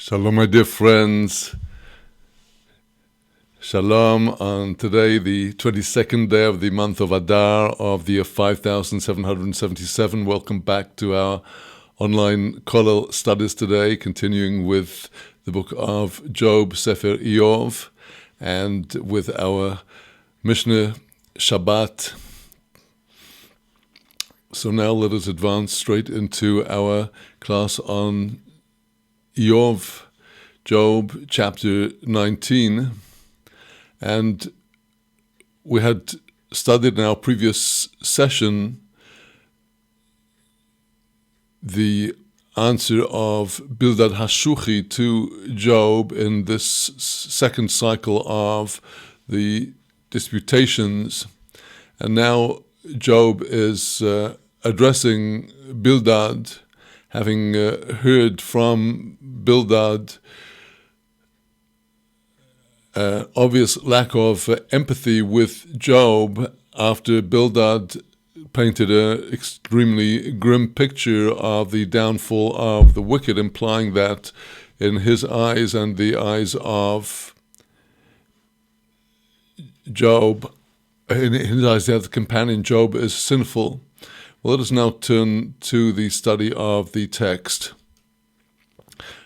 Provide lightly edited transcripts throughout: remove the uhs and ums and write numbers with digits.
Shalom, my dear friends. Shalom on today, the 22nd day of the month of Adar of the year 5777. Welcome back to our online Kollel studies today, continuing with the book of Job, Sefer Iyov, and with our Mishnah Shabbat. So now let us advance straight into our class on Iyov, Job chapter 19, and we had studied in our previous session the answer of Bildad Hashuchi to Job in this second cycle of the disputations. And now Job is addressing Bildad, having heard from Bildad obvious lack of empathy with Job after Bildad painted an extremely grim picture of the downfall of the wicked, implying that in his eyes and the eyes of Job, in his eyes, the companion Job is sinful. Well, let us now turn to the study of the text.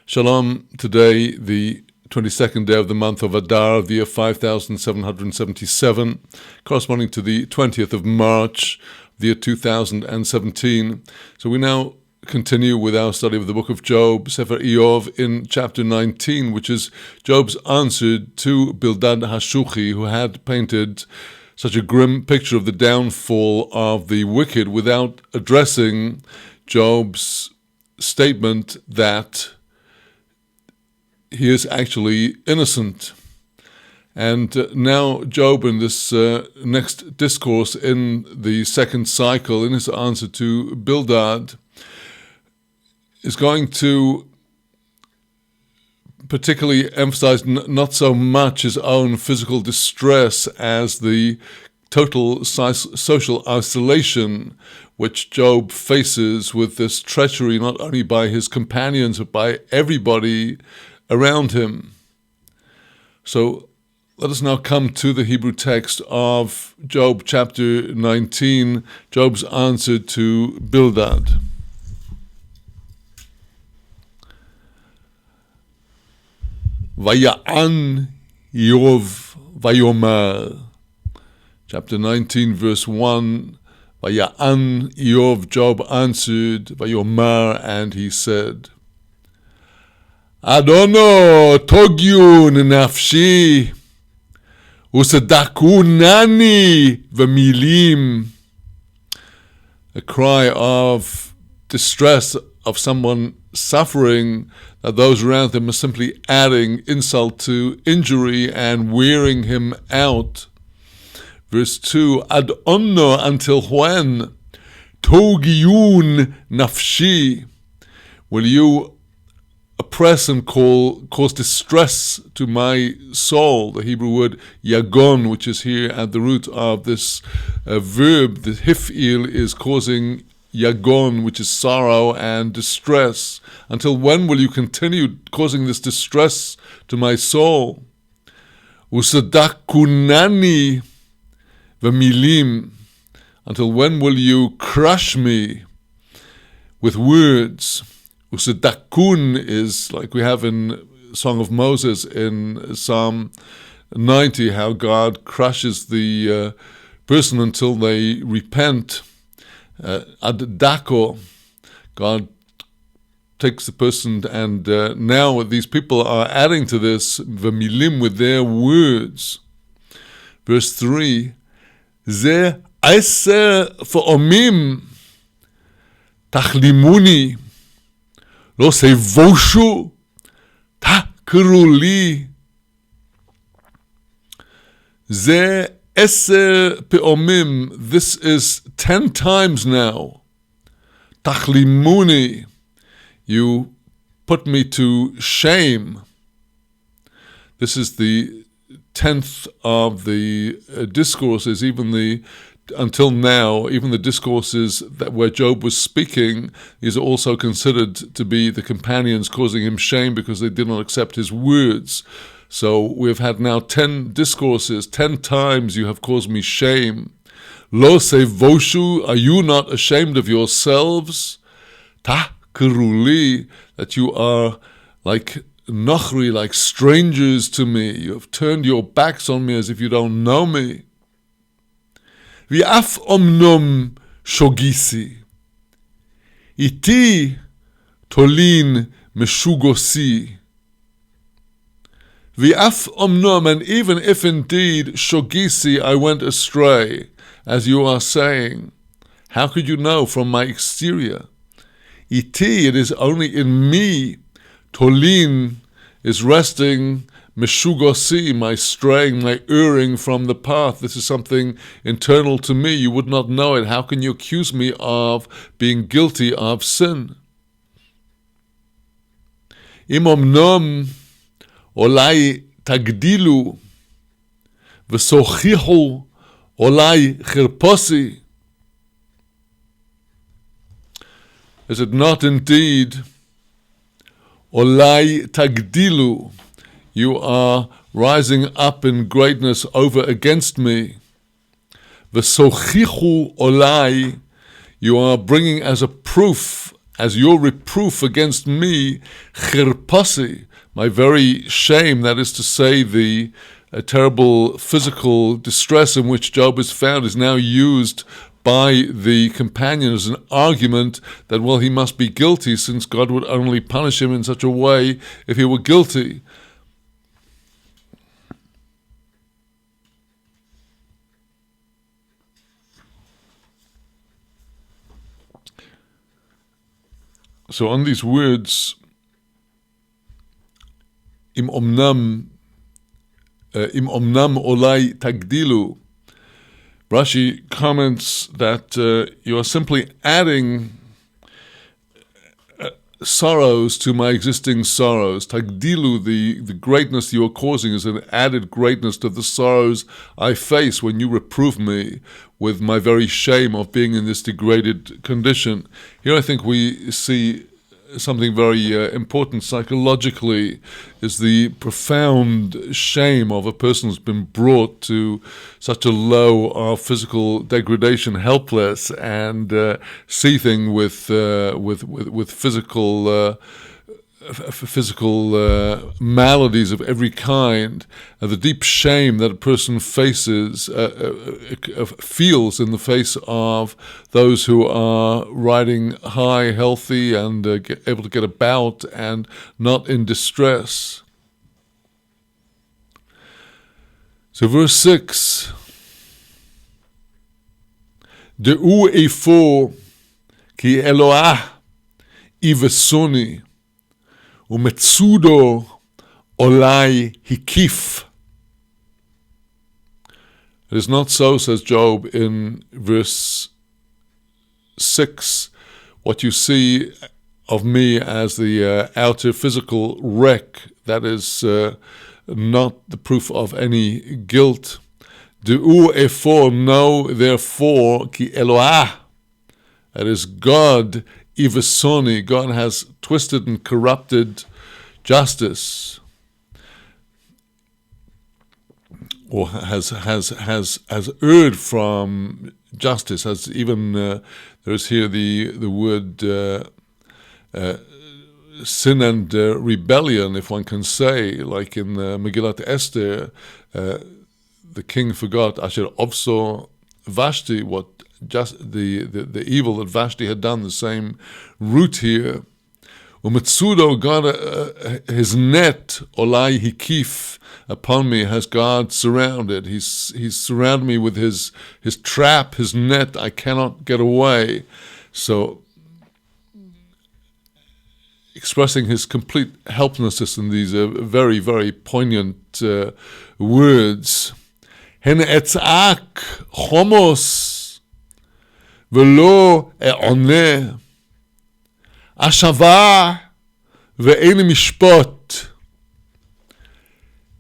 Shalom. Today, the 22nd day of the month of Adar of the year 5777, corresponding to the 20th of March, the year 2017. So we now continue with our study of the book of Job, Sefer Iyov, in chapter 19, which is Job's answer to Bildad Hashuchi, who had painted such a grim picture of the downfall of the wicked without addressing Job's statement that he is actually innocent. And now Job, in this next discourse in the second cycle, in his answer to Bildad, is going to particularly emphasize not so much his own physical distress as the total social isolation which Job faces with this treachery, not only by his companions, but by everybody around him. So let us now come to the Hebrew text of Job chapter 19, Job's answer to Bildad. Vaya'an Iyov vayomar. Chapter 19, verse 1. Vaya'an Iyov, Job answered, vayomar, and he said, Adono togyun nafshi, usadakunani v'milim. A cry of distress of someone suffering, that those around him are simply adding insult to injury and wearing him out. Verse 2, Ad onno, until when? Togyun nafshi. Will you oppress and cause distress to my soul? The Hebrew word yagon, which is here at the root of this verb, the hif'il, is causing yagon, which is sorrow and distress. Until when will you continue causing this distress to my soul? Usadakunani v'milim. Until when will you crush me with words? Usadakun is like we have in Song of Moses in Psalm 90, how God crushes the person until they repent. Ad-dako, God takes the person, and now these people are adding to this v'milim with their words. Verse 3, Ze aser fa'omim tachlimuni lo sevoshu takruli. Ze eser pe'omim, this is 10 times now. Tachlimuni, you put me to shame. This is the 10th of the discourses, until now, even the discourses that where Job was speaking, these are also considered to be the companions causing him shame because they did not accept his words. So we've had now 10 discourses, 10 times you have caused me shame. Lo sevoshu, are you not ashamed of yourselves? Ta keruli, that you are like nochri, like strangers to me. You have turned your backs on me as if you don't know me. V'af omnom shogisi, iti tolin meshugosi. V'af omnom, and even if indeed shogisi, I went astray, as you are saying, how could you know from my exterior? iti, it is only in me, tolin, is resting, meshugosi, my straying, my erring from the path. This is something internal to me. You would not know it. How can you accuse me of being guilty of sin? Im omnom olai tagdilu v'sochichu olai chirposi. Is it not indeed olai tagdilu? You are rising up in greatness over against me. V'sochichu olai, you are bringing as a proof, as your reproof against me, chirpasi, my very shame, that is to say, the terrible physical distress in which Job is found, is now used by the companion as an argument that, well, he must be guilty, since God would only punish him in such a way if he were guilty. So on these words, im omnam olai tagdilu, Rashi comments that you are simply adding sorrows to my existing sorrows. Tagdilu, the greatness you are causing, is an added greatness to the sorrows I face when you reprove me with my very shame of being in this degraded condition. Here I think we see something very important psychologically, is the profound shame of a person who's been brought to such a low of physical degradation, helpless, and seething with physical maladies of every kind, and the deep shame that a person faces, feels in the face of those who are riding high, healthy, and able to get about, and not in distress. So verse 6, De'u efo ki Eloah ivesoni umetsudo olai hikif. It is not so, says Job in verse 6, what you see of me as the outer physical wreck, that is not the proof of any guilt. De'u efo, know therefore, ki Eloah, that is God, ivesoni, God has twisted and corrupted justice, or has erred from justice. Has even there's here the word sin and rebellion, if one can say, like in Megillat Esther, the king forgot Asher Obso Vashti, what just the evil that Vashti had done. The same root here. Umetsudo, God, his net, olai hikif, upon me has God surrounded. He's surrounded me with his trap, his net. I cannot get away. So, expressing his complete helplessness in these very, very poignant words. Hen etzak chomos velo e'oneh ashava ve'en mishpot.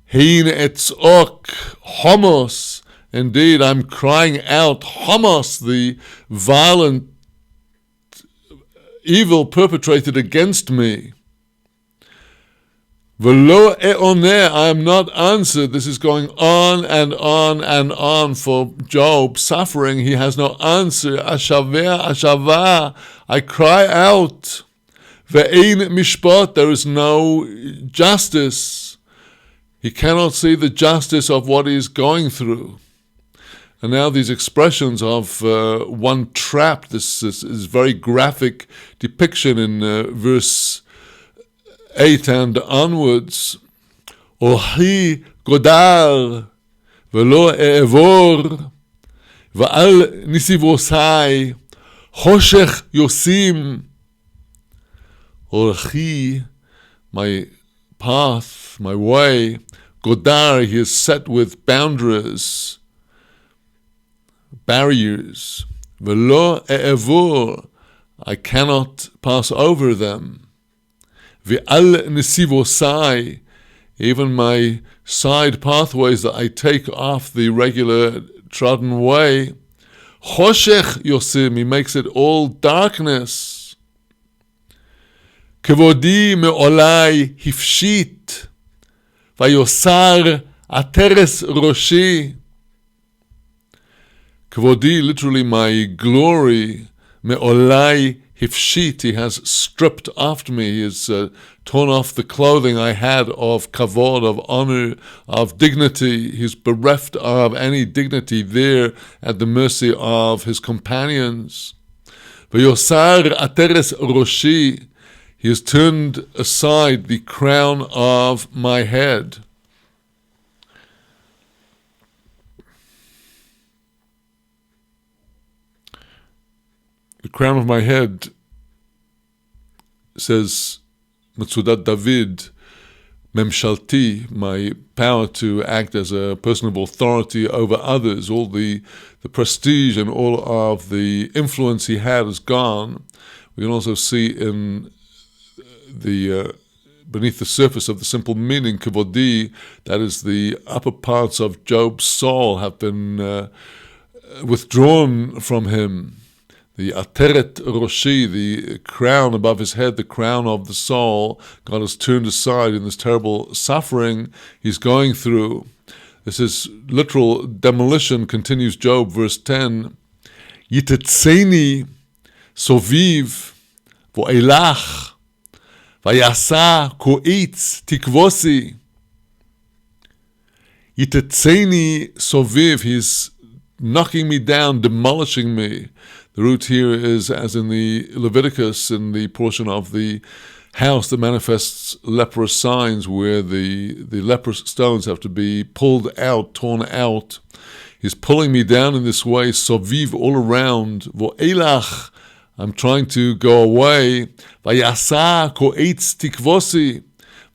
Hein etzok homos. Indeed, I'm crying out, homos, the violent evil perpetrated against me. Velo e'oneh, I am not answered. This is going on and on and on for Job, suffering. He has no answer. Ashaveh, ashavah, I cry out. Ve'ein mishpat, there is no justice. He cannot see the justice of what he is going through. And now these expressions of one trapped, this is very graphic depiction in verse 8 and onwards. Ohi godar velo e'evor va'al nisivosai choshech yosim. Orchi, my path, my way. Godar, he is set with boundaries, barriers. Velo e'evur, I cannot pass over them. Ve'al nesivosai, even my side pathways that I take off the regular trodden way. Choshech yosim, he makes it all darkness. Kevodi me'olai hifshit, vayosar ateres roshi. Kvodi, literally my glory, me'olai hifshit, he has stripped after me, he has torn off the clothing I had of kavod, of honor, of dignity. He's bereft of any dignity there at the mercy of his companions. V'yosar ateres roshi, he has turned aside the crown of my head. The crown of my head, says Matsudat David, Memshalti, my power to act as a person of authority over others, all the prestige and all of the influence he had is gone. We can also see in the beneath the surface of the simple meaning, kavodi, that is the upper parts of Job's soul have been withdrawn from him. The ateret roshi, the crown above his head, the crown of the soul, God has turned aside in this terrible suffering he's going through. This is literal demolition, continues Job, verse 10. Yitetzeni soviv vo'elach vayasa ko'itz tikvosi. Yitetzeni soviv, he's knocking me down, demolishing me. The root here is, as in the Leviticus, in the portion of the house that manifests leprous signs, where the leprous stones have to be pulled out, torn out. He's pulling me down in this way, soviv, all around. Vo'elach, I'm trying to go away. Vayasa ko'etz tikvosi.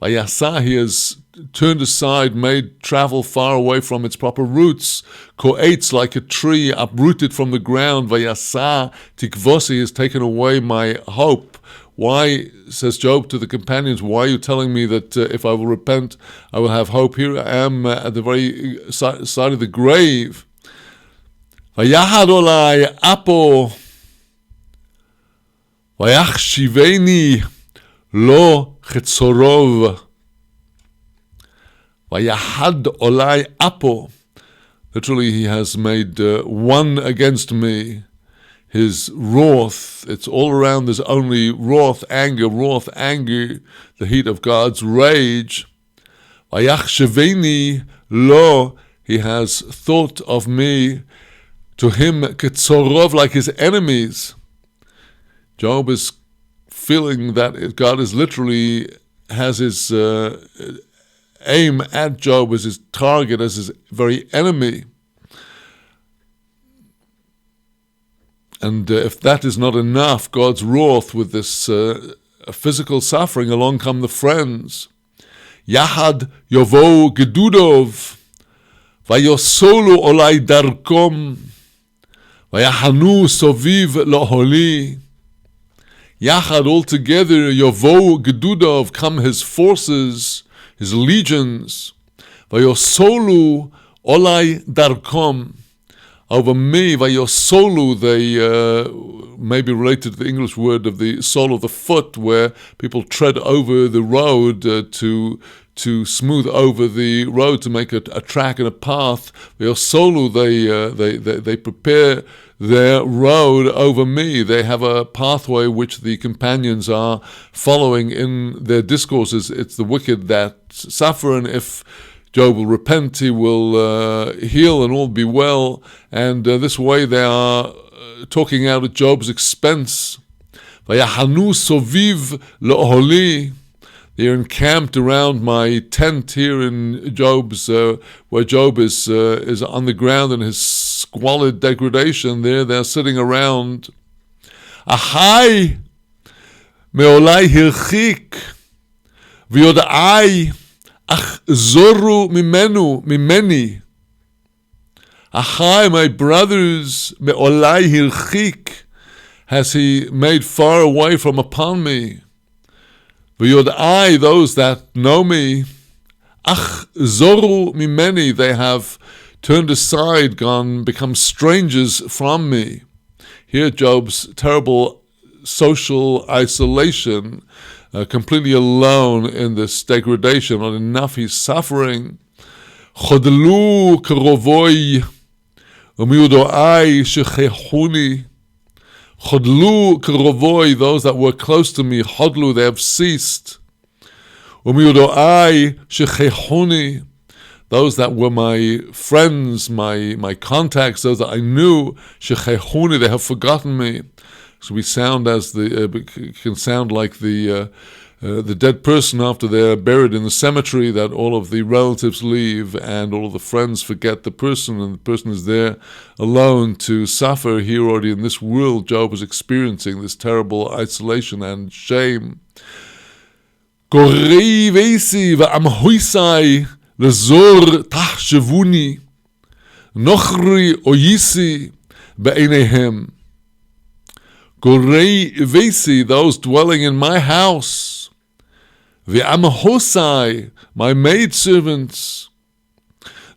Vayasa, he has turned aside, made travel far away from its proper roots. Ko'etz, like a tree uprooted from the ground. Vayasa tikvosi, has taken away my hope. Why, says Job to the companions, why are you telling me that if I will repent, I will have hope? Here I am at the very side of the grave. Vayahad olai apo, vayachshiveni lo chetzorov. Vayahad olai apo. Literally, he has made one against me. His wrath, it's all around. There's only wrath, anger, the heat of God's rage. Vayachsheveni lo, he has thought of me, to him ketzorov, like his enemies. Job is feeling that God is literally has his aim at Job, as his target, as his very enemy. And if that is not enough, God's wrath with this physical suffering, along come the friends. Yahad yovo gedudov, vayosolu olai darkom, vayahanu soviv loholi. Yachad, all together, yovo gedudov, come his forces, his legions. Vayosolu olai darkom, over me. Vayosolu, they may be related to the English word of the sole of the foot, where people tread over the road to smooth over the road, to make a track and a path. Vayosolu, they prepare their road over me. They have a pathway which the companions are following in their discourses. It's the wicked that suffer, and if Job will repent, he will heal and all be well. And this way they are talking out at Job's expense. Vayahanu soviv lo'holi. They are encamped around my tent here in Job's, where Job is on the ground in his squalid degradation. There they're sitting around. Ahai מעולי הרחיק, ויודעי ach zoru mimeni. Achai, my brothers, me'olai hirchik, has he made far away from upon me. V'yodai, those that know me, ach zoru mimeni, they have turned aside, become strangers from me. Here Job's terrible social isolation, completely alone in this degradation. Not enough, he's suffering. Chodlu krovoi umiudoai shechechuni. Chodlu krovoi, those that were close to me, chodlu, they have ceased. Umiudoai shechechuni, those that were my friends, my contacts, those that I knew, shechechuni, they have forgotten me. So we sound can sound like the dead person after they're buried in the cemetery, that all of the relatives leave and all of the friends forget the person, and the person is there alone to suffer. Here already in this world, Job is experiencing this terrible isolation and shame. Gorei veisi va'amhoisai lezor tachshavuni nochri oyisi be'enehem. Gorei vesi, those dwelling in my house. Ve'amahosai, my maidservants.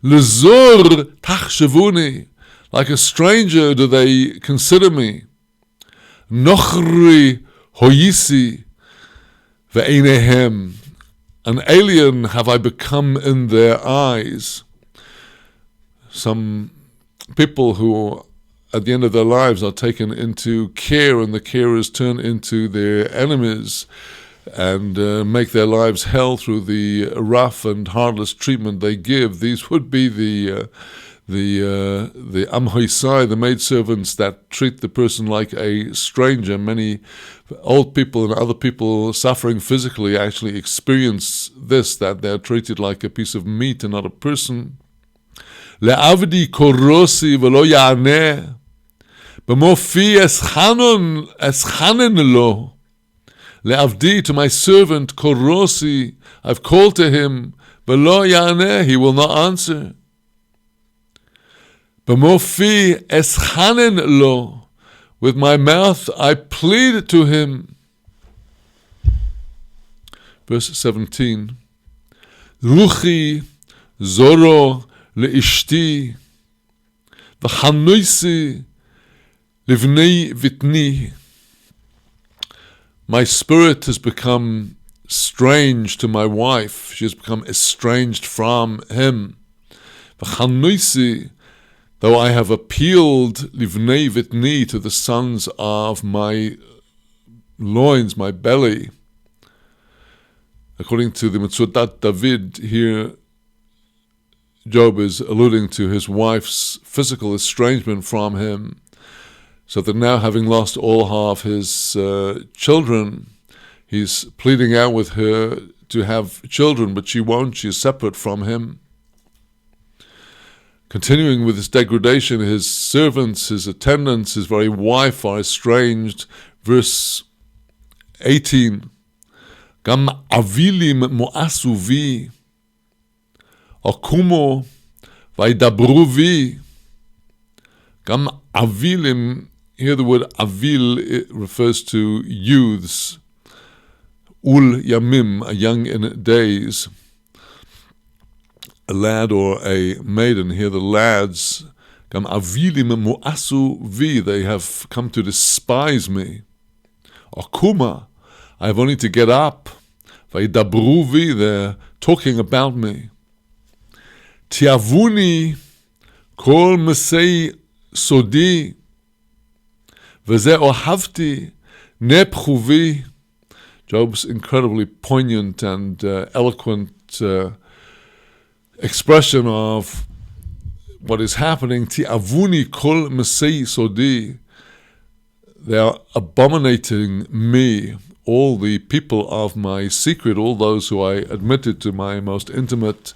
Lezor tachshavuni, like a stranger do they consider me. Nochri hoyisi ve'enehem, an alien have I become in their eyes. Some people who at the end of their lives are taken into care, and the carers turn into their enemies and make their lives hell through the rough and heartless treatment they give. These would be the amhoisai, the maidservants that treat the person like a stranger. Many old people and other people suffering physically actually experience this, that they're treated like a piece of meat and not a person. Le'avdi korosi v'lo ya'aneh. B'mofi eschanen lo. Le'avdi, to my servant, korosi, I've called to him, v'lo ya'aneh, he will not answer. B'mofi eschanen lo, with my mouth I plead to him. Verse 17. Ruchi zoro le'ishti v'chanuisi livnei vitni. My spirit has become strange to my wife. She has become estranged from him. V'chanuisi, though I have appealed livnei vitni, to the sons of my loins, my belly. According to the Metzudat David, here Job is alluding to his wife's physical estrangement from him, so that now, having lost all half his children, he's pleading out with her to have children, but she won't. She is separate from him. Continuing with his degradation, his servants, his attendants, his very wife are estranged. Verse 18. Gam avilim mo'asu vi, akumo vaidabru vi. Gam avilim, here the word avil, it refers to youths. Ul yamim, a young in days. A lad or a maiden. Here the lads, gam avilim mo'asu vi, they have come to despise me. Akuma, I have only to get up. Vaidabru vi, they're talking about me. Tiavuni kol mesei sodi, v'zeh ohavti nepchu vi. Job's incredibly poignant and eloquent expression of what is happening. Tiavuni kol mesei sodi, they are abominating me, all the people of my secret, all those who I admitted to my most intimate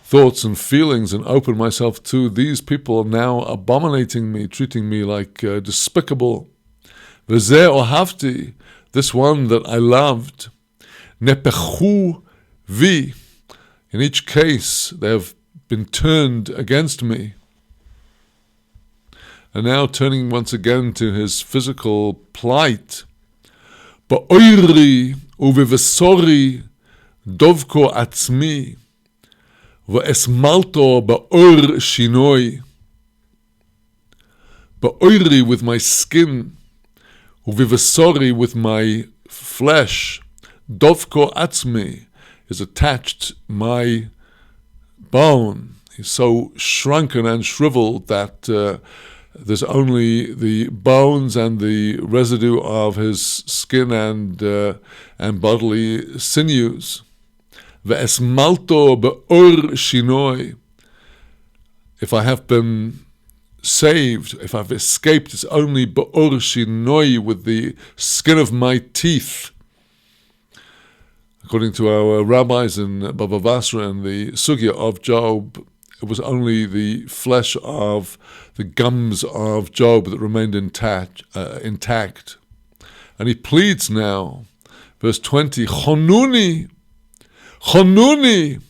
thoughts and feelings and opened myself to. These people are now abominating me, treating me like despicable. V'zeh ohavti, this one that I loved, nepechu vi. In each case, they have been turned against me. And now turning once again to his physical plight. Ba'oiri uvevesori dovko atzmi va'esmalto ba'or shinoi. Ba'oiri, with my skin, uvevesori, with my flesh, dovko atzmi, is attached my bone. He's so shrunken and shriveled that there's only the bones and the residue of his skin and bodily sinews. Ve'esmalto be'or shinoi. If I have been saved, if I've escaped, it's only be'or shinoi, with the skin of my teeth. According to our rabbis in Bava Basra and the Sugya of Job, it was only the flesh of the gums of Job that remained intact. And he pleads now, verse 20, Chonuni, Chonuni,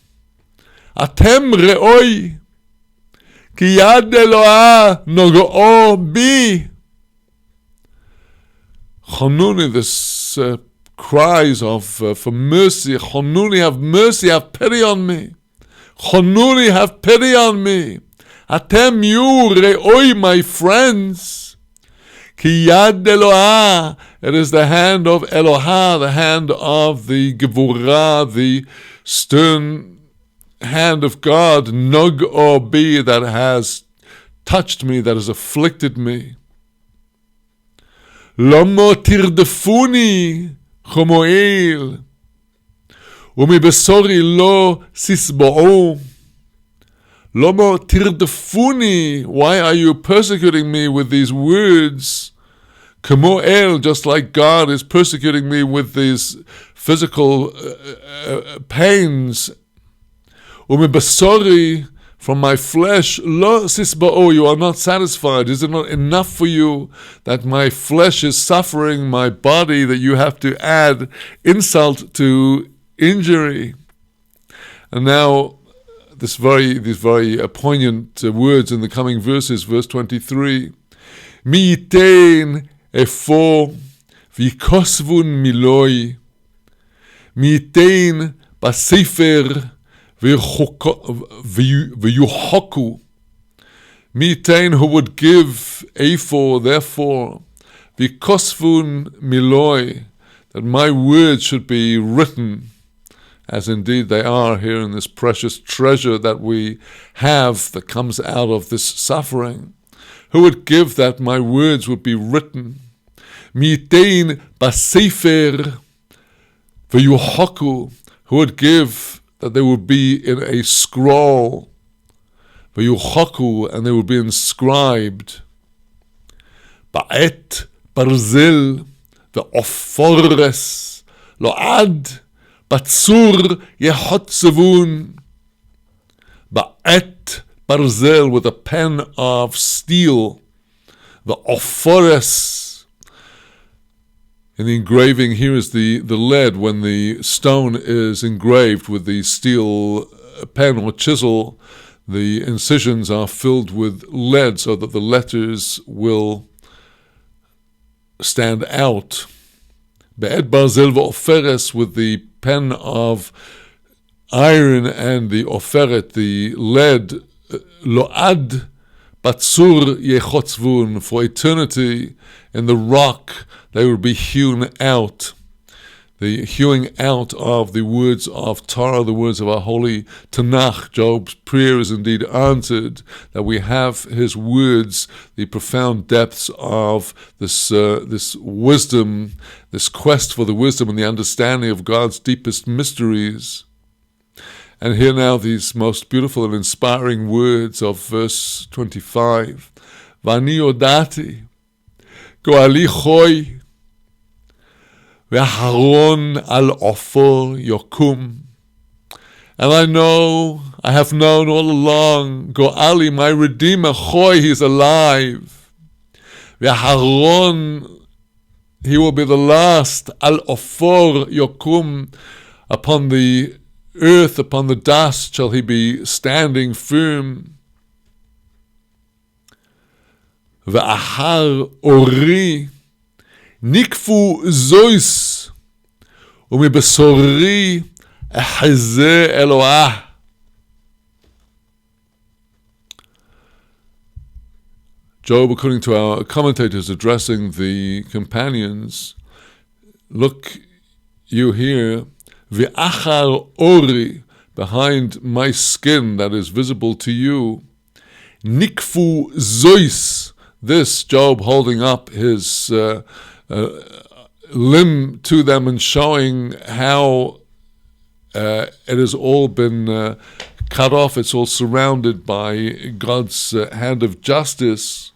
atem re'oi, ki yad Eloah nogo'o bi. Chonuni, this cries of for mercy. Chonuni, have mercy, have pity on me. Chonuni, have pity on me. Atem you re'oi, my friends. Ki yad Eloah, it is the hand of Eloah, the hand of the Gevurah, the stern hand of God, nog'o bi, that has touched me, that has afflicted me. Lomo tirdefuni chomoil, ומבשורי לא תשבעו. Lomo tirdefuni, why are you persecuting me with these words? Kamo el, just like God is persecuting me with these physical pains. Umibasori, from my flesh, lo sisba'o, you are not satisfied. Is it not enough for you that my flesh is suffering, my body, that you have to add insult to injury? And now these very poignant words in the coming verses, verse 23. Mi yitein efo v'yikosvun miloi, mi yitein basefer v'yuhoku. Mi yitein, who would give ephor, therefore, v'yikosvun miloi, that my words should be written, as indeed they are here in this precious treasure that we have that comes out of this suffering. Who would give that my words would be written? Mitein basefer v'yuhoku, who would give that they would be in a scroll, v'yuhoku, and they would be inscribed. Ba'et barzel v'ofores lo'ad Batsur yehotzevun, ba'et barzel, with a pen of steel, the ophores. In the engraving here is the lead, when the stone is engraved with the steel pen or chisel, the incisions are filled with lead so that the letters will stand out. Be'et barzel v'oferes, with the pen of iron and the oferet, the lead, lo'ad batsur yechotzvun, for eternity in the rock they will be hewn out. The hewing out of the words of Torah, the words of our holy Tanakh. Job's prayer is indeed answered, that we have his words, the profound depths of this wisdom, this quest for the wisdom and the understanding of God's deepest mysteries. And here now these most beautiful and inspiring words of verse 25. Vani odati, goali choy, V'aharon al ofor yokum. And I have known all along, Go'ali, my Redeemer, Choy, he's alive. V'aharon He will be the last. Al ofor yokum, upon the earth, upon the dust shall he be standing firm. Ve'achar ori nikfu zois umibesori ehze Eloah. Job, according to our commentators addressing the companions, look, you here, V'achar ori, behind my skin that is visible to you, nikfu zois, this, Job holding up his limb to them and showing how it has all been cut off, it's all surrounded by God's hand of justice.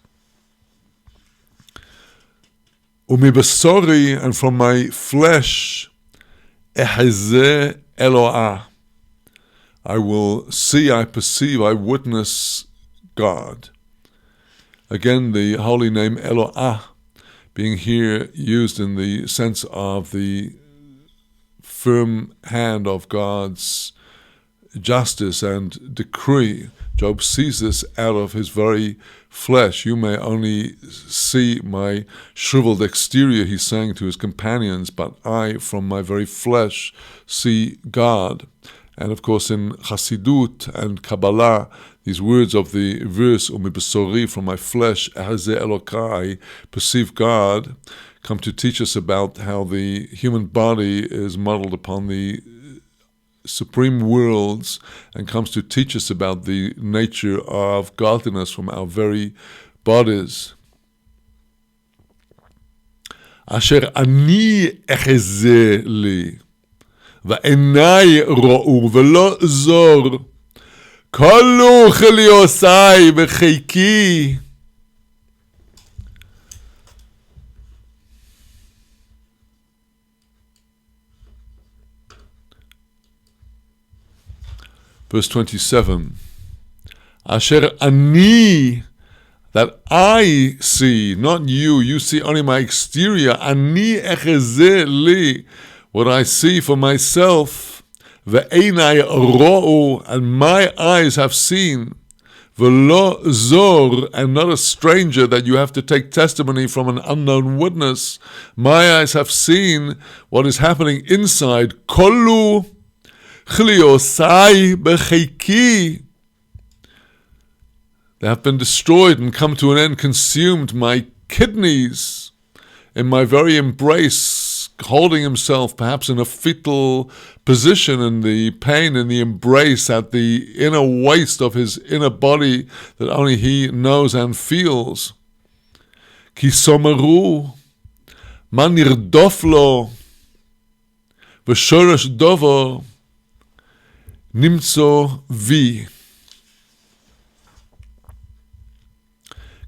Umibasori, and from my flesh, ehze Eloah, I will see, I perceive, I witness God. Again, the holy name Eloah being here used in the sense of the firm hand of God's justice and decree. Job sees this out of his very flesh. You may only see my shriveled exterior, he's saying to his companions, but I, from my very flesh, see God. And of course in Chassidut and Kabbalah, these words of the verse, Umibesori, from my flesh, Ehze Elokai, perceive God, come to teach us about how the human body is modeled upon the supreme worlds, and comes to teach us about the nature of godliness from our very bodies. Asher ani echeze li, va'enai ro'u velo zor, kolu chiliosai v'cheiki. Verse 27, Asher ani, that I see, not you, you see only my exterior, ani echeze li, what I see for myself, ve'enai ro'u, and my eyes have seen, ve'lo zor, and not a stranger that you have to take testimony from an unknown witness. My eyes have seen what is happening inside, kolu chiliosai b'cheiki. They have been destroyed and come to an end, consumed. My kidneys in my very embrace, holding himself perhaps in a fetal position in the pain in the embrace at the inner waist of his inner body that only he knows and feels. Ki someru, man nirdof lo, v'shoresh dovo, nimtzo vi.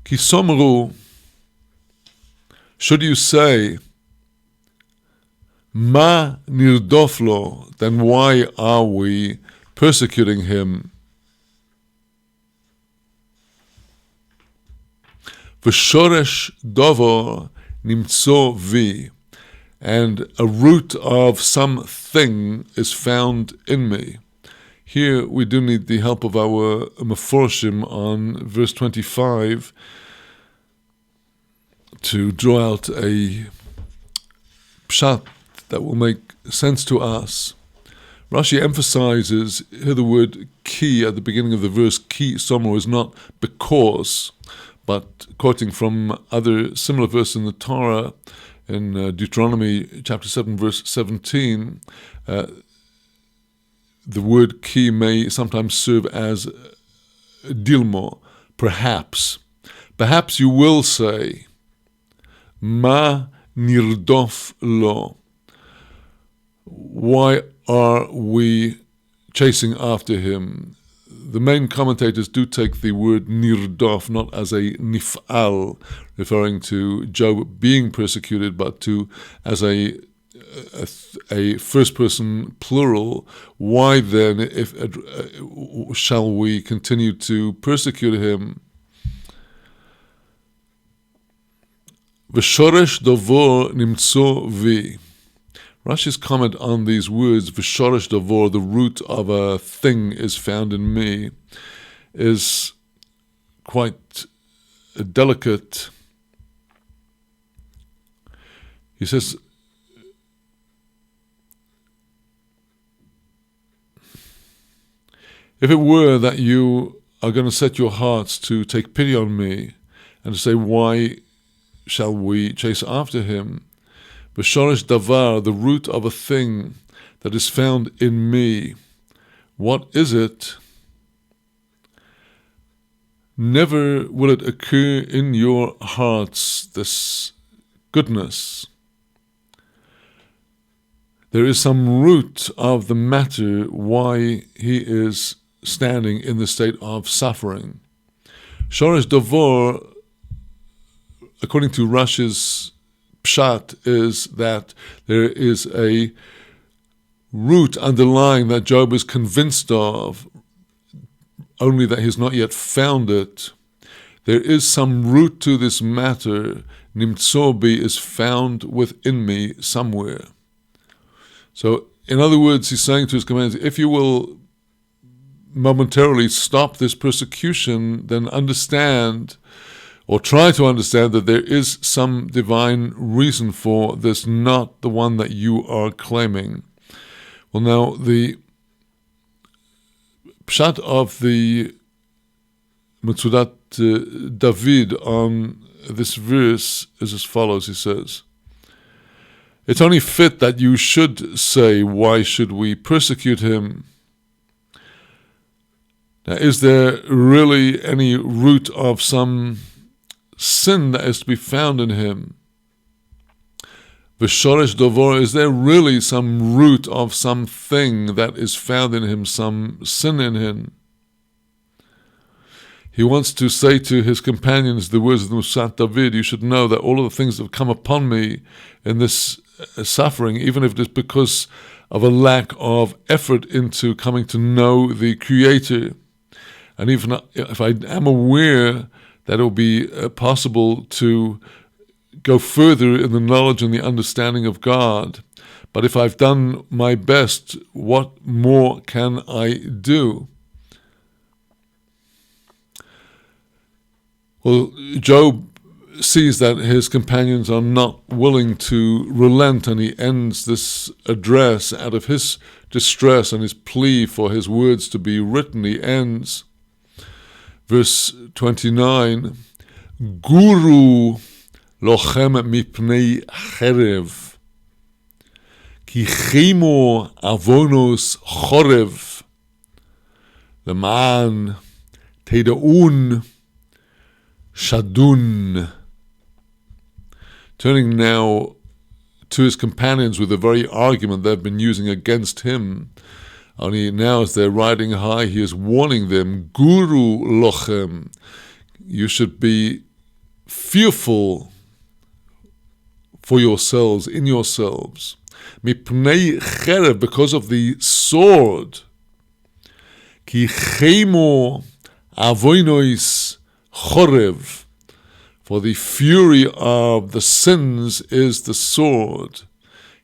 Ki somru, should you say, ma nirdof lo, then why are we persecuting him? V'shoresh dovo nimtzo vi, and a root of something is found in me. Here we do need the help of our Meforshim on verse 25 to draw out a pshat that will make sense to us. Rashi emphasizes here the word ki at the beginning of the verse, ki somo, is not because, but quoting from other similar verses in the Torah, in Deuteronomy chapter 7 verse 17, the word ki may sometimes serve as dilmo, perhaps. Perhaps you will say, ma nirdof lo. Why are we chasing after him? The main commentators do take the word nirdof not as a nif'al, referring to Job being persecuted, but to as a first-person plural. Why then, if shall we continue to persecute him? V'shoresh davor nimtzo vi. Rashi's comment on these words, v'shoresh davor, the root of a thing is found in me, is quite delicate. He says, if it were that you are going to set your hearts to take pity on me and to say, why shall we chase after him? B'shoresh davar, the root of a thing that is found in me. What is it? Never will it occur in your hearts, this goodness. There is some root of the matter why he is standing in the state of suffering. Shoresh davor, according to Rashi's pshat, is that there is a root underlying that Job is convinced of, only that he's not yet found it. There is some root to this matter. Nimtzobi is found within me somewhere. So, in other words, he's saying to his companions, if you will momentarily stop this persecution, then understand, or try to understand, that there is some divine reason for this, not the one that you are claiming. Well, now, the pshat of the Metzudat David on this verse is as follows. He says, it's only fit that you should say, why should we persecute him? Now, is there really any root of some sin that is to be found in him? V'shoresh dovor, is there really some root of something that is found in him, some sin in him? He wants to say to his companions the words of the Musat David, you should know that all of the things that have come upon me in this suffering, even if it's because of a lack of effort into coming to know the Creator, and even if I am aware that it will be possible to go further in the knowledge and the understanding of God, but if I've done my best, what more can I do? Well, Job sees that his companions are not willing to relent, and he ends this address out of his distress and his plea for his words to be written. He ends verse 29, Guru lochem mipnei cherev, ki chimo avonos chorev, leman tedaun shadun. Turning now to his companions with the very argument they've been using against him, only now as they're riding high, he is warning them, Guru lochem, you should be fearful for yourselves, in yourselves. Mipnei cherev, because of the sword. Ki chemo avoinois chorev, for the fury of the sins is the sword.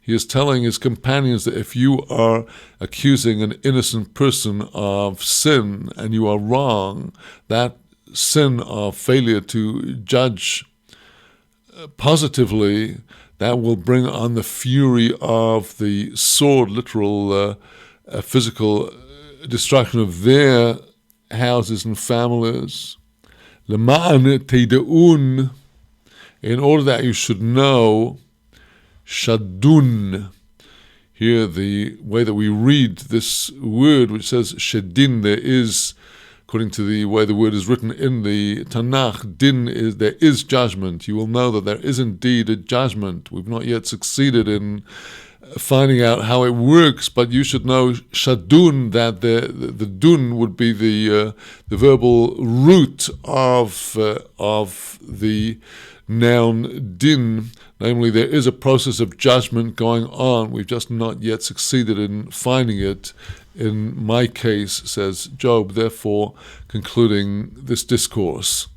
He is telling his companions that if you are accusing an innocent person of sin and you are wrong, that sin of failure to judge positively, that will bring on the fury of the sword, literal physical destruction of their houses and families. Lema'an teideun, in order that you should know, shadun. Here, the way that we read this word, which says shedin, there is, according to the way the word is written in the Tanakh, din is, there is judgment. You will know that there is indeed a judgment. We've not yet succeeded in finding out how it works, but you should know shadun, that the dun would be the verbal root of the noun din. Namely, there is a process of judgment going on. We've just not yet succeeded in finding it. In my case, says Job, therefore concluding this discourse.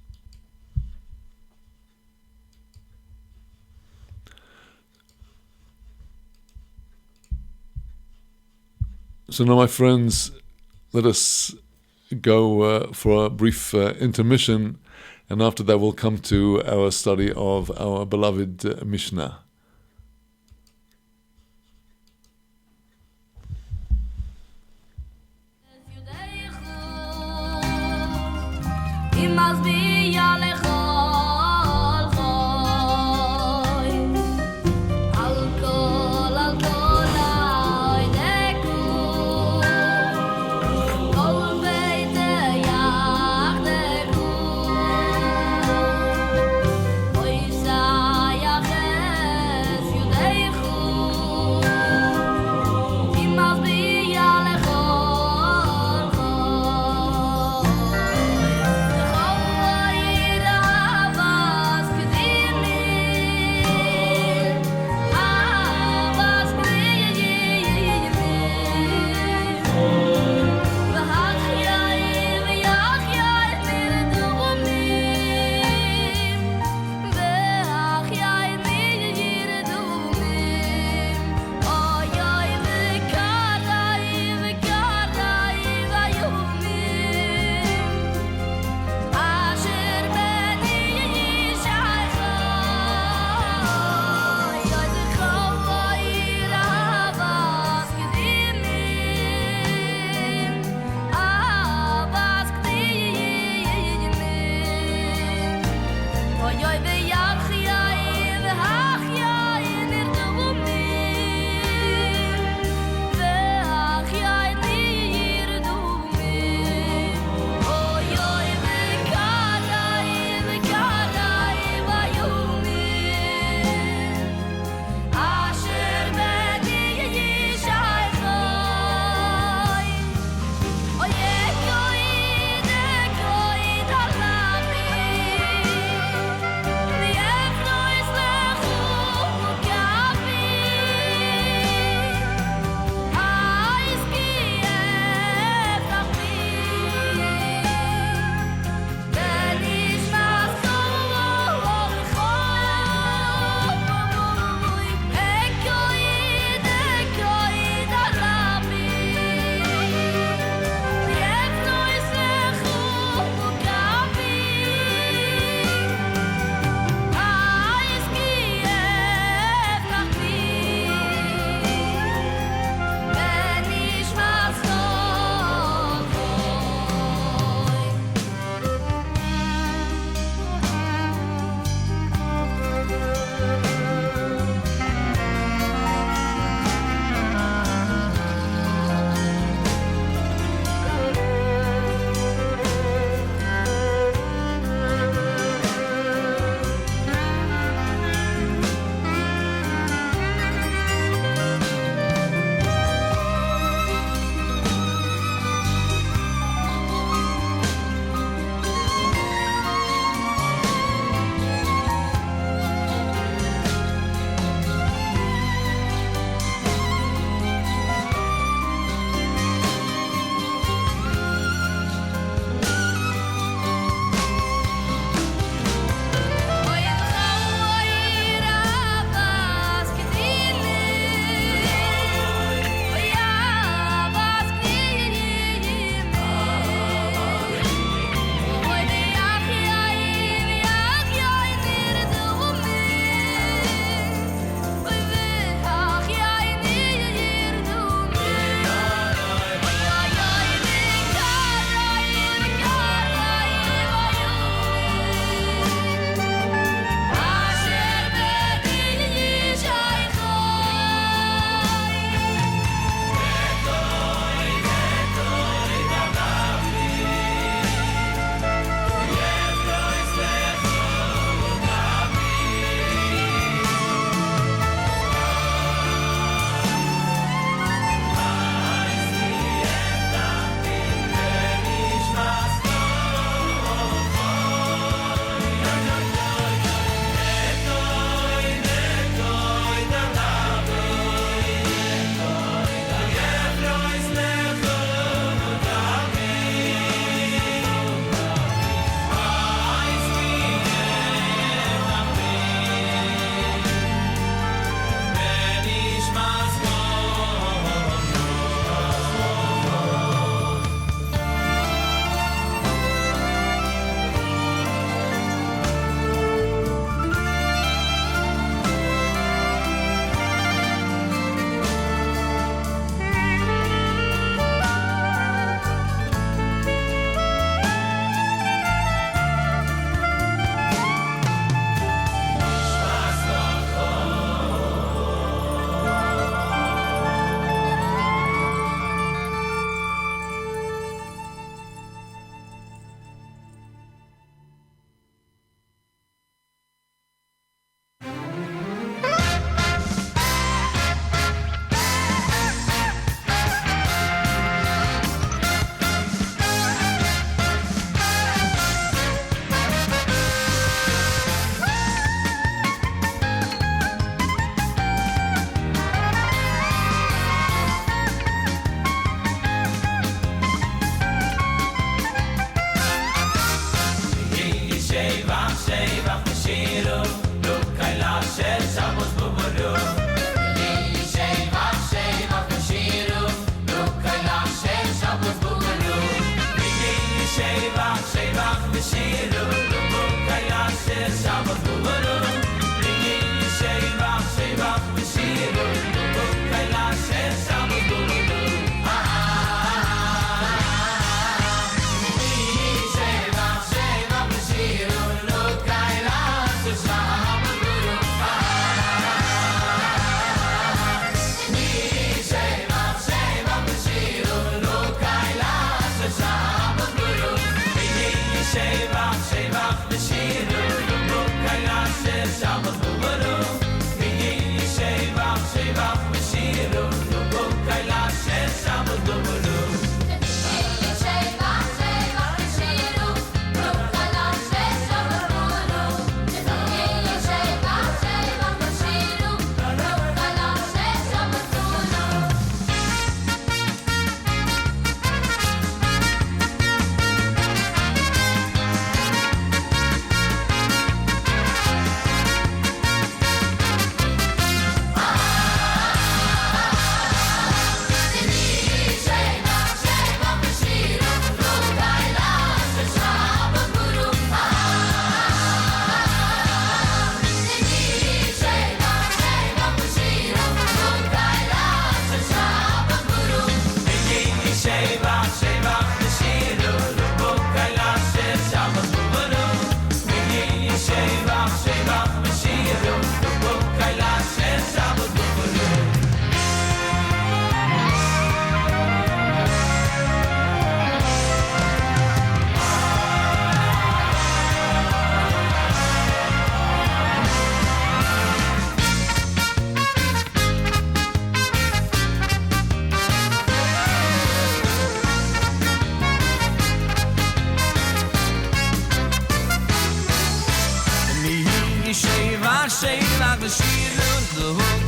So now, my friends, let us go for a brief intermission, and after that we'll come to our study of our beloved Mishnah. It must be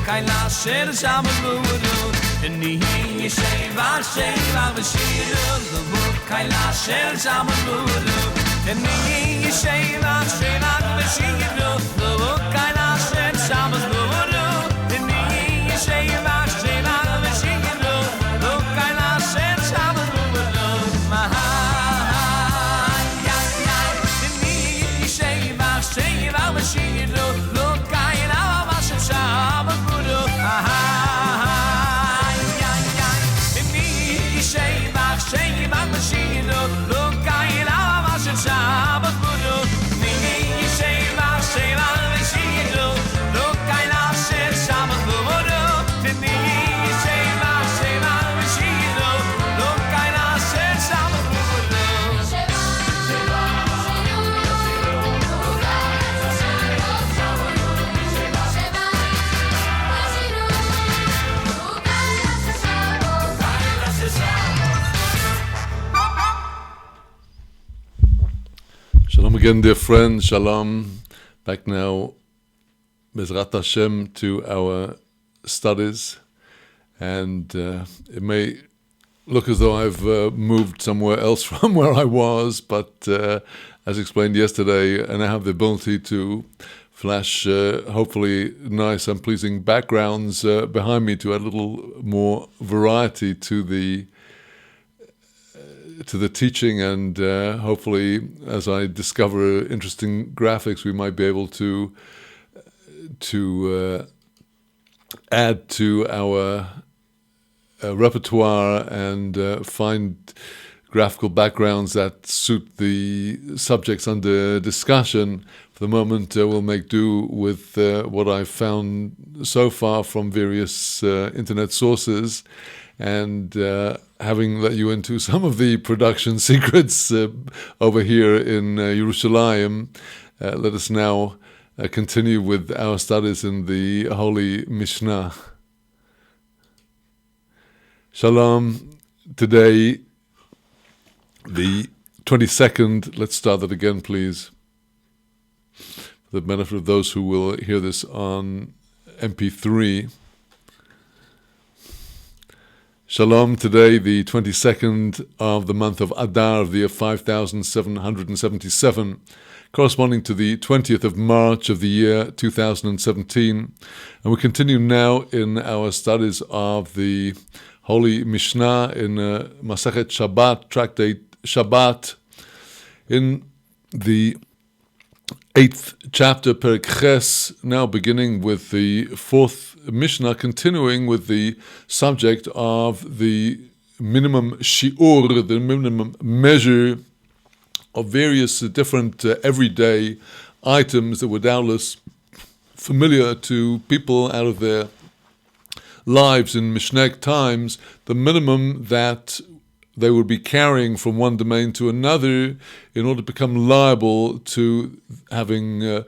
kaila sher shabbos buru ni sheva sheva v'shiru lo kaila sher shabbos buru ni sheva sheva v'shiru lo kaila sher shabbos buru ni sheva sheva v'shiru lo kaila sher shabbos buru sheva v'shiru lo kaila sher shabbos buru Sheva Mashiach, look, I love us in Shabbat Guru. Sheva, Sheva Mashiach, look, I love Shem Shabbat Guru. Sheva, Sheva Mashiach, look, I love Shem Shabbat Guru. Sheva, Sheva Shalom again, dear friends. Shalom. Back now, Bezrat Hashem, to our studies. And it may look as though I've moved somewhere else from where I was, but as explained yesterday, and I have the ability to flash hopefully nice and pleasing backgrounds behind me to add a little more variety to the teaching, and hopefully, as I discover interesting graphics, we might be able to add to our repertoire and find graphical backgrounds that suit the subjects under discussion. For the moment, we'll make do with what I've found so far from various internet sources, and having let you into some of the production secrets over here in Yerushalayim, let us now continue with our studies in the Holy Mishnah. Shalom. Today, the 22nd, let's start that again, please, for the benefit of those who will hear this on MP3. Shalom, today the 22nd of the month of Adar of the year 5777, corresponding to the 20th of March of the year 2017. And we continue now in our studies of the Holy Mishnah in Masechet Shabbat, Tractate Shabbat, in the 8th chapter, Perek Ches, now beginning with the 4th Mishnah, continuing with the subject of the minimum shi'ur, the minimum measure of various different everyday items that were doubtless familiar to people out of their lives in Mishnah times, the minimum that they would be carrying from one domain to another in order to become liable to having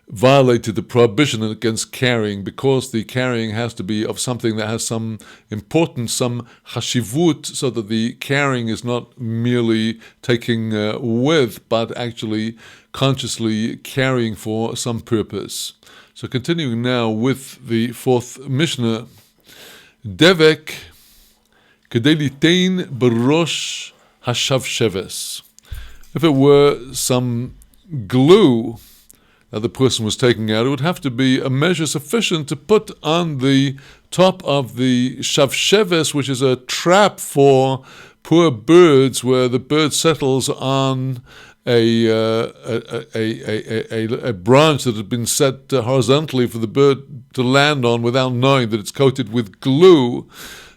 violated the prohibition against carrying, because the carrying has to be of something that has some importance, some chashivut, so that the carrying is not merely taking with, but actually consciously carrying for some purpose. So continuing now with the 4th Mishnah, Devek kedei litein berosh hashavsheves. If it were some glue that the person was taking out, it would have to be a measure sufficient to put on the top of the shavsheves, which is a trap for poor birds, where the bird settles on a branch that had been set horizontally for the bird to land on without knowing that it's coated with glue.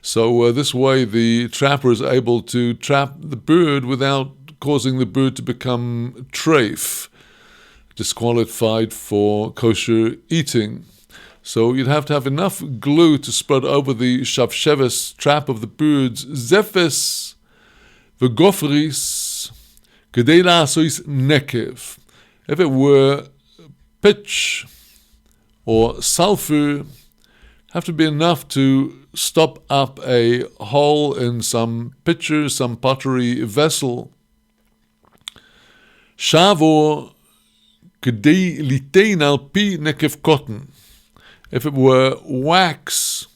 So this way the trapper is able to trap the bird without causing the bird to become treif, disqualified for kosher eating. So you'd have to have enough glue to spread over the shavsheves trap of the birds, zephes v'gofris kedei la'asos nekev. If it were pitch or sulfur, have to be enough to stop up a hole in some pitcher, some pottery vessel. Shavor kedei litein al pi nekev cotton. if it were wax,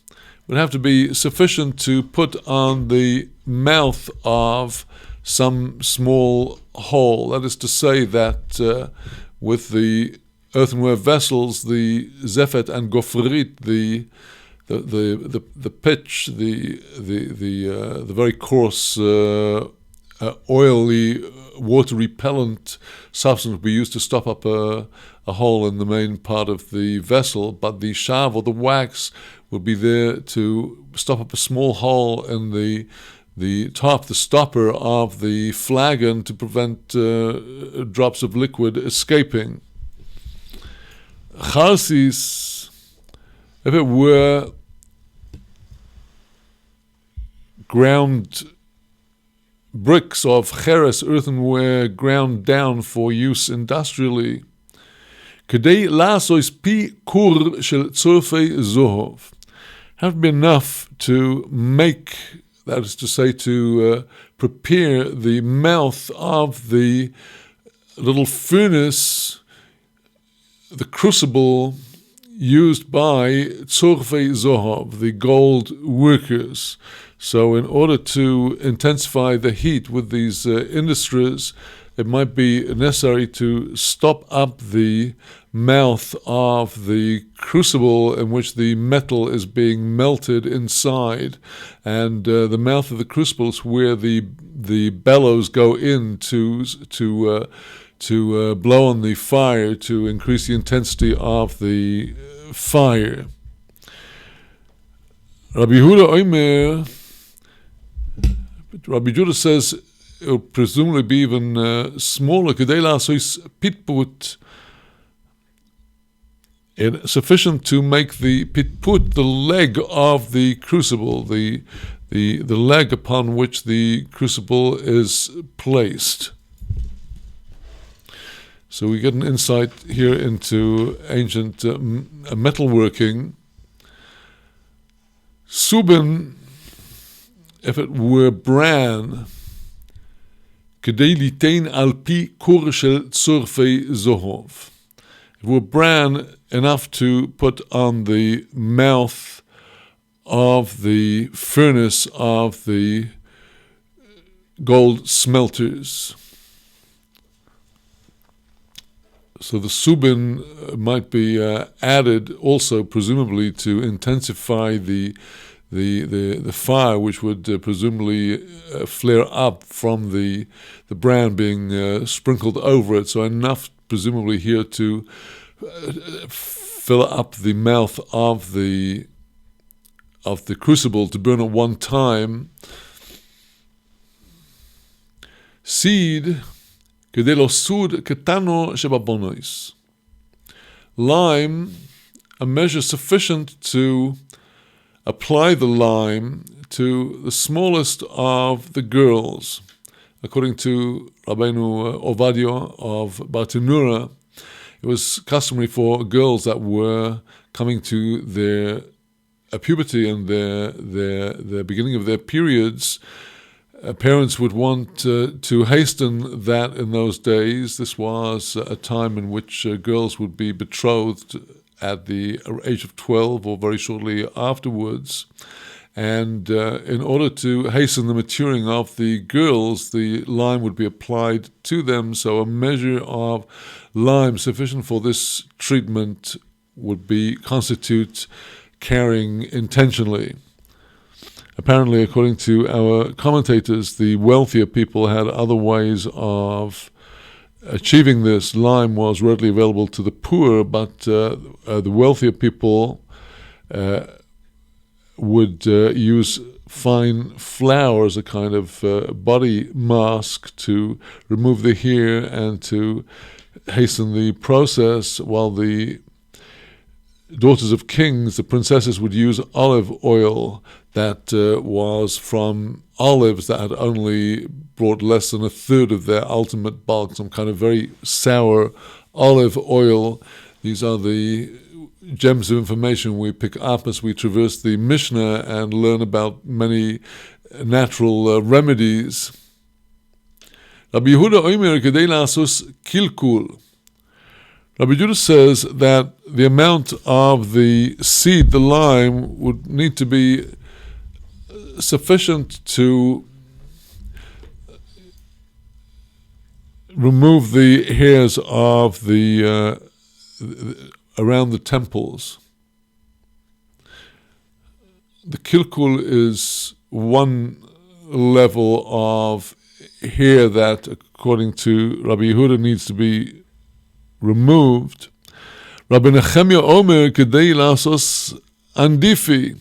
would have to be sufficient to put on the mouth of some small hole. That is to say that with the earthenware vessels, the zefet and gofrit, the pitch, the very coarse oily water repellent substance would be used to stop up a hole in the main part of the vessel, but the shav or the wax would be there to stop up a small hole in the top, the stopper of the flagon, to prevent drops of liquid escaping. Charsis, if it were ground bricks of cheres, earthenware, ground down for use industrially, כדי לעשות פי קור של צורפי זהב, have been enough to make, that is to say, to prepare the mouth of the little furnace, the crucible used by tzorfei zohav, the gold workers. So in order to intensify the heat with these industries, it might be necessary to stop up the mouth of the crucible in which the metal is being melted inside, and the mouth of the crucible is where the bellows go in to blow on the fire to increase the intensity of the fire. Rabbi Judah says it will presumably be even smaller. Kedei la'asos pitput, sufficient to make the pitput, the leg of the crucible, the leg upon which the crucible is placed. So we get an insight here into ancient metalworking. Subin, if it were bran, כדי ליתן על פי קור של צורפי זהב. It were bran enough to put on the mouth of the furnace of the gold smelters. So the subin might be added also, presumably, to intensify the fire, which would presumably flare up from the bran being sprinkled over it. So enough, presumably, here to fill up the mouth of the crucible to burn at one time. Seed, כדי לסוד קטנו שבבונוס. Lime, a measure sufficient to apply the lime to the smallest of the girls. According to Rabbeinu Ovadia of Bartenura, it was customary for girls that were coming to their puberty and their beginning of their periods. Parents would want to hasten that in those days. This was a time in which girls would be betrothed at the age of 12 or very shortly afterwards. And in order to hasten the maturing of the girls, the lime would be applied to them. So a measure of lime sufficient for this treatment would constitute carrying intentionally. Apparently, according to our commentators, the wealthier people had other ways of achieving this. Lime was readily available to the poor, but the wealthier people would use fine flour as a kind of body mask to remove the hair and to hasten the process, while the daughters of kings, the princesses, would use olive oil that was from olives that had only brought less than a third of their ultimate bulk, some kind of very sour olive oil. These are the gems of information we pick up as we traverse the Mishnah and learn about many natural remedies. Rabbi Yehuda Omer, kedei la'asos kilkul. Rabbi Judah says that the amount of the seed, the lime, would need to be sufficient to remove the hairs of the around the temples. The kilkul is one level of hair that, according to Rabbi Yehuda, needs to be removed. Rabbi Nechemia Omer Kedei Lasos Andifi.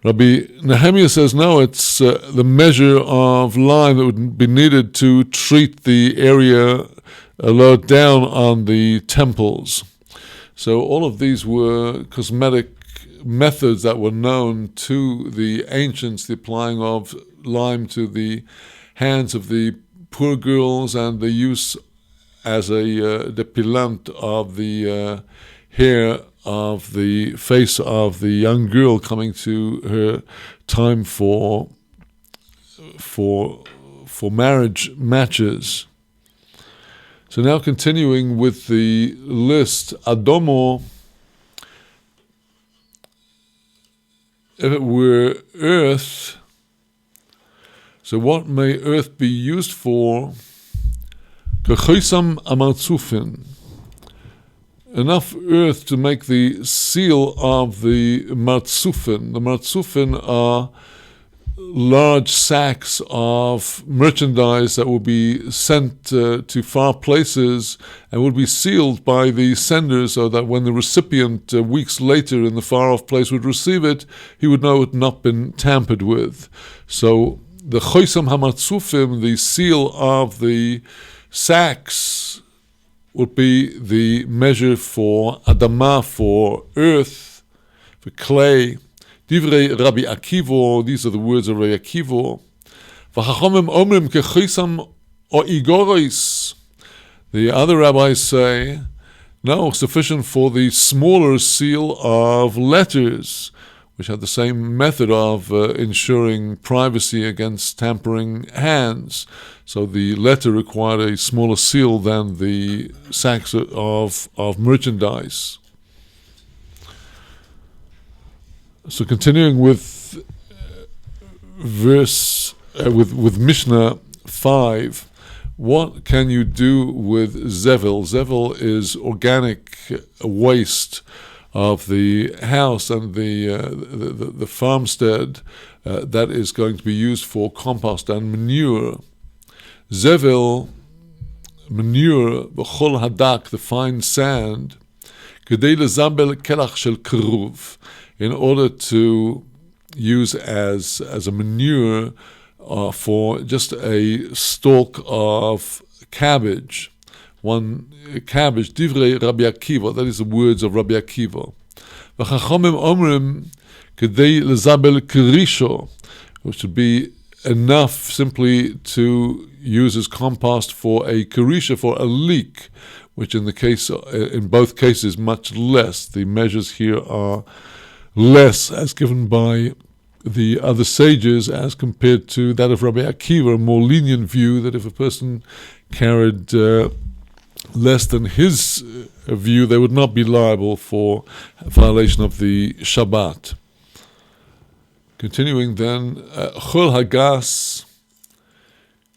Rabbi Nehemiah says, no, it's the measure of lime that would be needed to treat the area lower down on the temples. So all of these were cosmetic methods that were known to the ancients, the applying of lime to the hands of the poor girls and the use as a depilant of the hair of the face of the young girl coming to her time for marriage matches. So now continuing with the list, Adomo, if it were earth, so what may earth be used for? Kechisam amatzufin, enough earth to make the seal of the matzufin. The matzufin are large sacks of merchandise that will be sent to far places and would be sealed by the sender, so that when the recipient weeks later in the far-off place would receive it, he would know it had not been tampered with. So the choisam hamatzufim, the seal of the sacks, would be the measure for Adama, for earth, for clay. Divrei Rabbi Akiva, these are the words of Rabbi Akiva. V'chachamim omrim kechisam o igoros. The other rabbis say, no, sufficient for the smaller seal of letters, which had the same method of ensuring privacy against tampering hands. So the letter required a smaller seal than the sacks of merchandise. So continuing with with Mishnah 5, what can you do with zevel? Zevel is organic waste of the house and the farmstead that is going to be used for compost and manure. Zevel, manure, v'chol hadak, the fine sand, kedei lezabel kelach shel keruv, in order to use as a manure for just a stalk of cabbage. One cabbage, divrei Rabbi Akiva, that is the words of Rabbi Akiva. V'chachamim omrim kedei lezabel kerisho, which would be enough simply to use as compost for a kerisha, for a leek, which in both cases much less. The measures here are less as given by the other sages as compared to that of Rabbi Akiva, a more lenient view that if a person carried less than his view, they would not be liable for violation of the Shabbat. Continuing then, Chol Hagas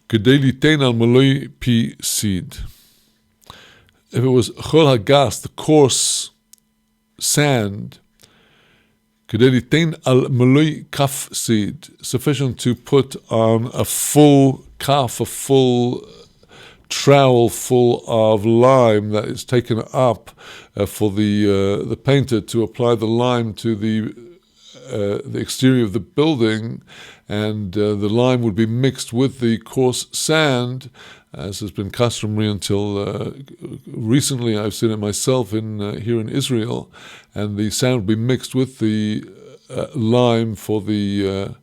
Kedei Litein al Maloi Pi Seed. If it was Chol Hagas, the coarse sand, Kedei Litein al Maloi Kaf Seed, sufficient to put on a full kaf, a full trowel full of lime that is taken up for the painter to apply the lime to the exterior of the building, and the lime would be mixed with the coarse sand, as has been customary until recently. I've seen it myself here in Israel, and the sand would be mixed with the lime for the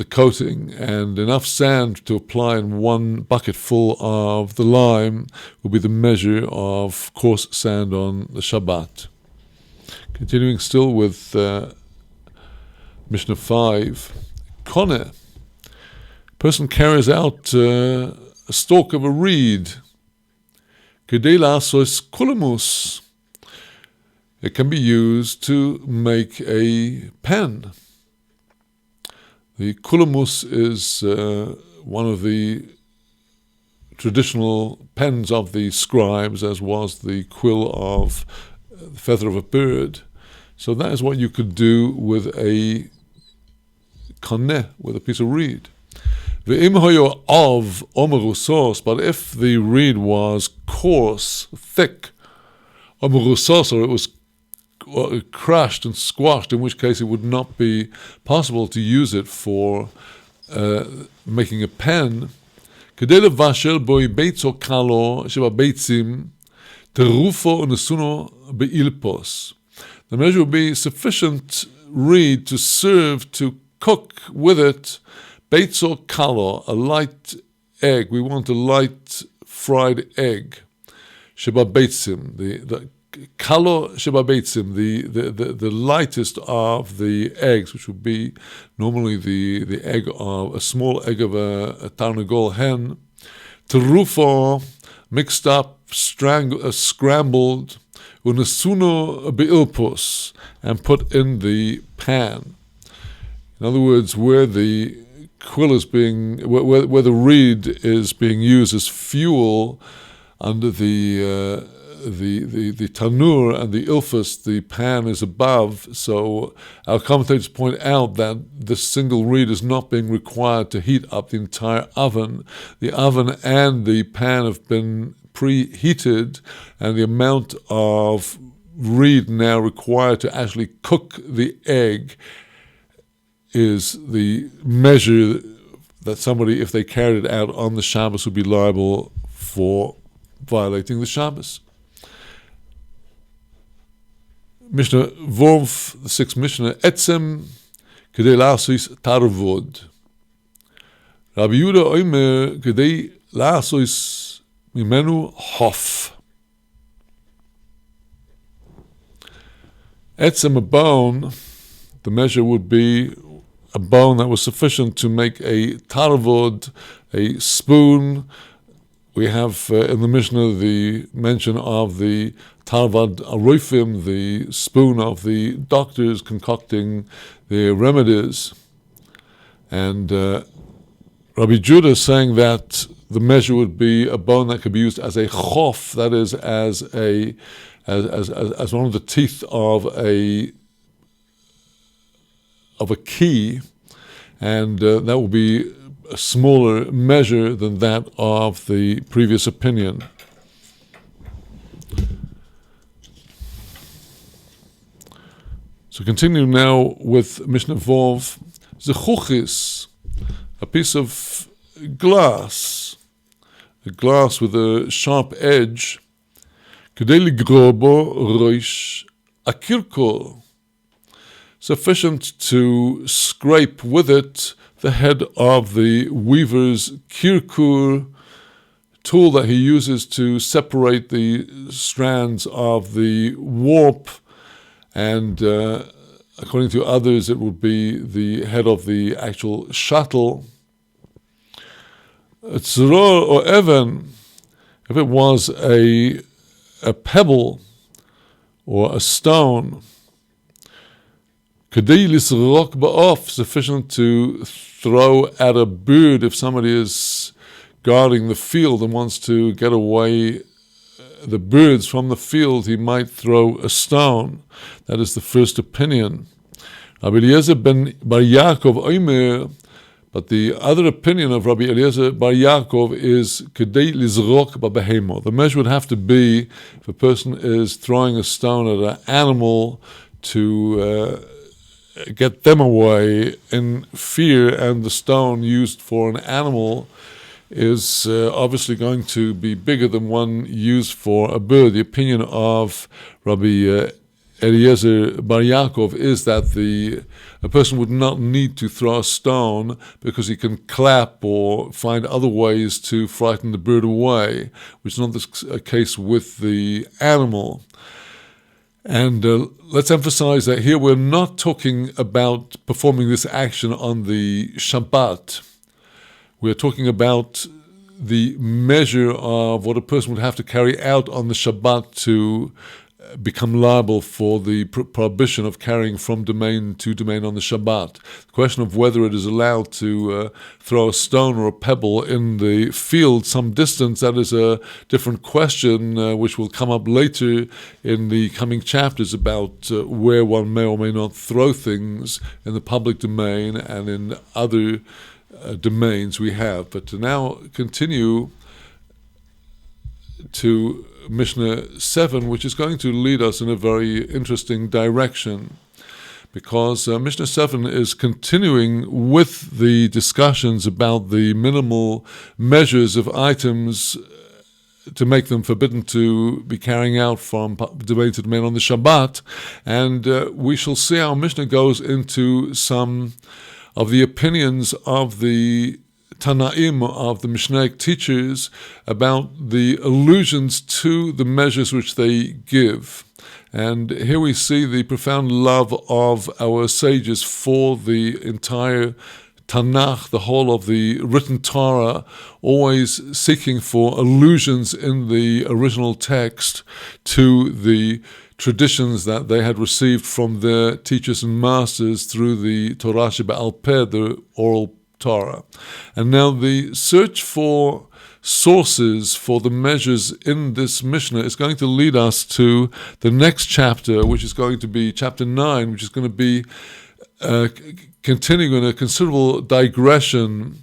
coating, and enough sand to apply in one bucket full of the lime will be the measure of coarse sand on the Shabbat. Continuing still with Mishnah 5, Koneh. Person carries out a stalk of a reed. Kedei la'asos kulamus. It can be used to make a pen. The kulamus is one of the traditional pens of the scribes, as was the quill of the feather of a bird. So that is what you could do with a koneh, with a piece of reed. Ve'im hoyo of omerusos, but if the reed was coarse, thick, omerusos, or it was crushed and squashed, in which case it would not be possible to use it for making a pen. כדי לבשל בוי ביצו קלו שבביצים תרופו ונסונו באילפוס. The measure would be sufficient reed to serve to cook with it beitzo kalo, a light egg. We want a light fried egg. Shebabeitzim, the kalo shebabeitzim, the lightest of the eggs, which would be normally the egg of a small egg of a tarnagol hen. Terufo, mixed up, scrambled. Unasuno beilpus, and put in the pan. In other words, where the quill is being, where the reed is being used as fuel under the tanur and the ilfus, the pan is above. So our commentators point out that this single reed is not being required to heat up the entire oven. The oven and the pan have been preheated, and the amount of reed now required to actually cook the egg is the measure that somebody, if they carried it out on the Shabbos, would be liable for violating the Shabbos. Mishnah Vov, the sixth Mishnah, Etzem kedei la'asos tarvod. Rabbi Yehuda oimer kedei la'asos mimenu hof. Etzem, a bone, the measure would be a bone that was sufficient to make a tarvod, a spoon. We have in the Mishnah the mention of the tarvad arofim, the spoon of the doctors concocting their remedies. And Rabbi Judah is saying that the measure would be a bone that could be used as a chof, that is, as one of the teeth of a key, and that will be a smaller measure than that of the previous opinion. So continue now with Mishnah Vov. Zechuchis, a piece of glass, a glass with a sharp edge. Kedei ligrobo roish akirkol, sufficient to scrape with it the head of the weaver's kirkur, tool that he uses to separate the strands of the warp, and according to others it would be the head of the actual shuttle. Tzror or even, if it was a pebble or a stone, kedei lisrok ba'of, sufficient to throw at a bird if somebody is guarding the field and wants to get away the birds from the field, he might throw a stone. That is the first opinion. Rabbi Eliezer ben Bar Yaakov oimer, but the other opinion of Rabbi Eliezer Bar Yaakov is kedei lizrok ba'behemo. The measure would have to be if a person is throwing a stone at an animal to get them away in fear, and the stone used for an animal is obviously going to be bigger than one used for a bird. The opinion of Rabbi Eliezer Bar Yaakov is that a person would not need to throw a stone because he can clap or find other ways to frighten the bird away, which is not the case with the animal. And let's emphasize that here we're not talking about performing this action on the Shabbat. We're talking about the measure of what a person would have to carry out on the Shabbat to become liable for the prohibition of carrying from domain to domain on the Shabbat. The question of whether it is allowed to throw a stone or a pebble in the field some distance, that is a different question which will come up later in the coming chapters about where one may or may not throw things in the public domain and in other domains we have. But to now continue to Mishnah 7, which is going to lead us in a very interesting direction, because Mishnah 7 is continuing with the discussions about the minimal measures of items to make them forbidden to be carrying out from domain to domain on the Shabbat. And we shall see how Mishnah goes into some of the opinions of the Tanaim, of the Mishnaic teachers, about the allusions to the measures which they give. And here we see the profound love of our sages for the entire Tanakh, the whole of the written Torah, always seeking for allusions in the original text to the traditions that they had received from their teachers and masters through the Torah Sheba'al Peh, the oral Torah. And now the search for sources for the measures in this Mishnah is going to lead us to the next chapter, which is going to be chapter 9, which is going to be continuing a considerable digression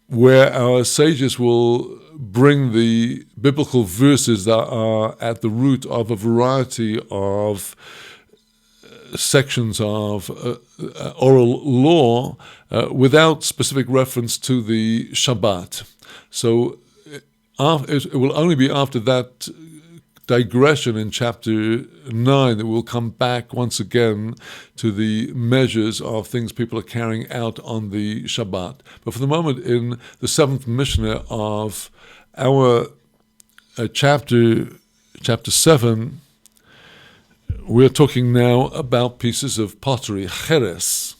where our sages will bring the biblical verses that are at the root of a variety of sections of oral law without specific reference to the Shabbat. So it will only be after that digression in chapter 9 that we'll come back once again to the measures of things people are carrying out on the Shabbat. But for the moment, in the 7th Mishnah of our chapter 7, we're talking now about pieces of pottery, cheres,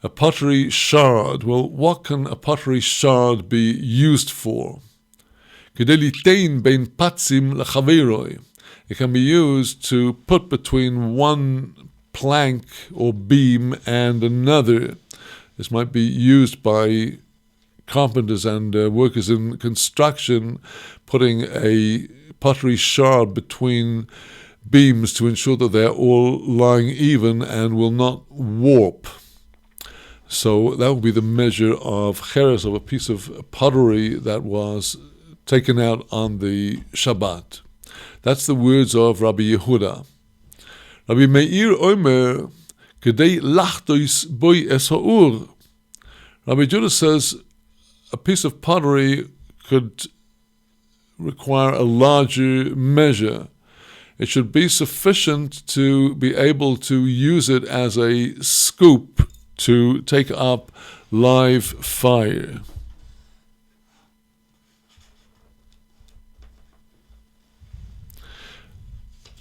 a pottery shard. Well, what can a pottery shard be used for? It can be used to put between one plank or beam and another. This might be used by carpenters and workers in construction, putting a pottery shard between beams to ensure that they're all lying even and will not warp. So that would be the measure of cheres, of a piece of pottery that was taken out on the Shabbat. That's the words of Rabbi Yehuda. Rabbi Meir Omer, Kedei lachtois boi es ha'ur. Rabbi Judah says a piece of pottery could require a larger measure. It should be sufficient to be able to use it as a scoop to take up live fire.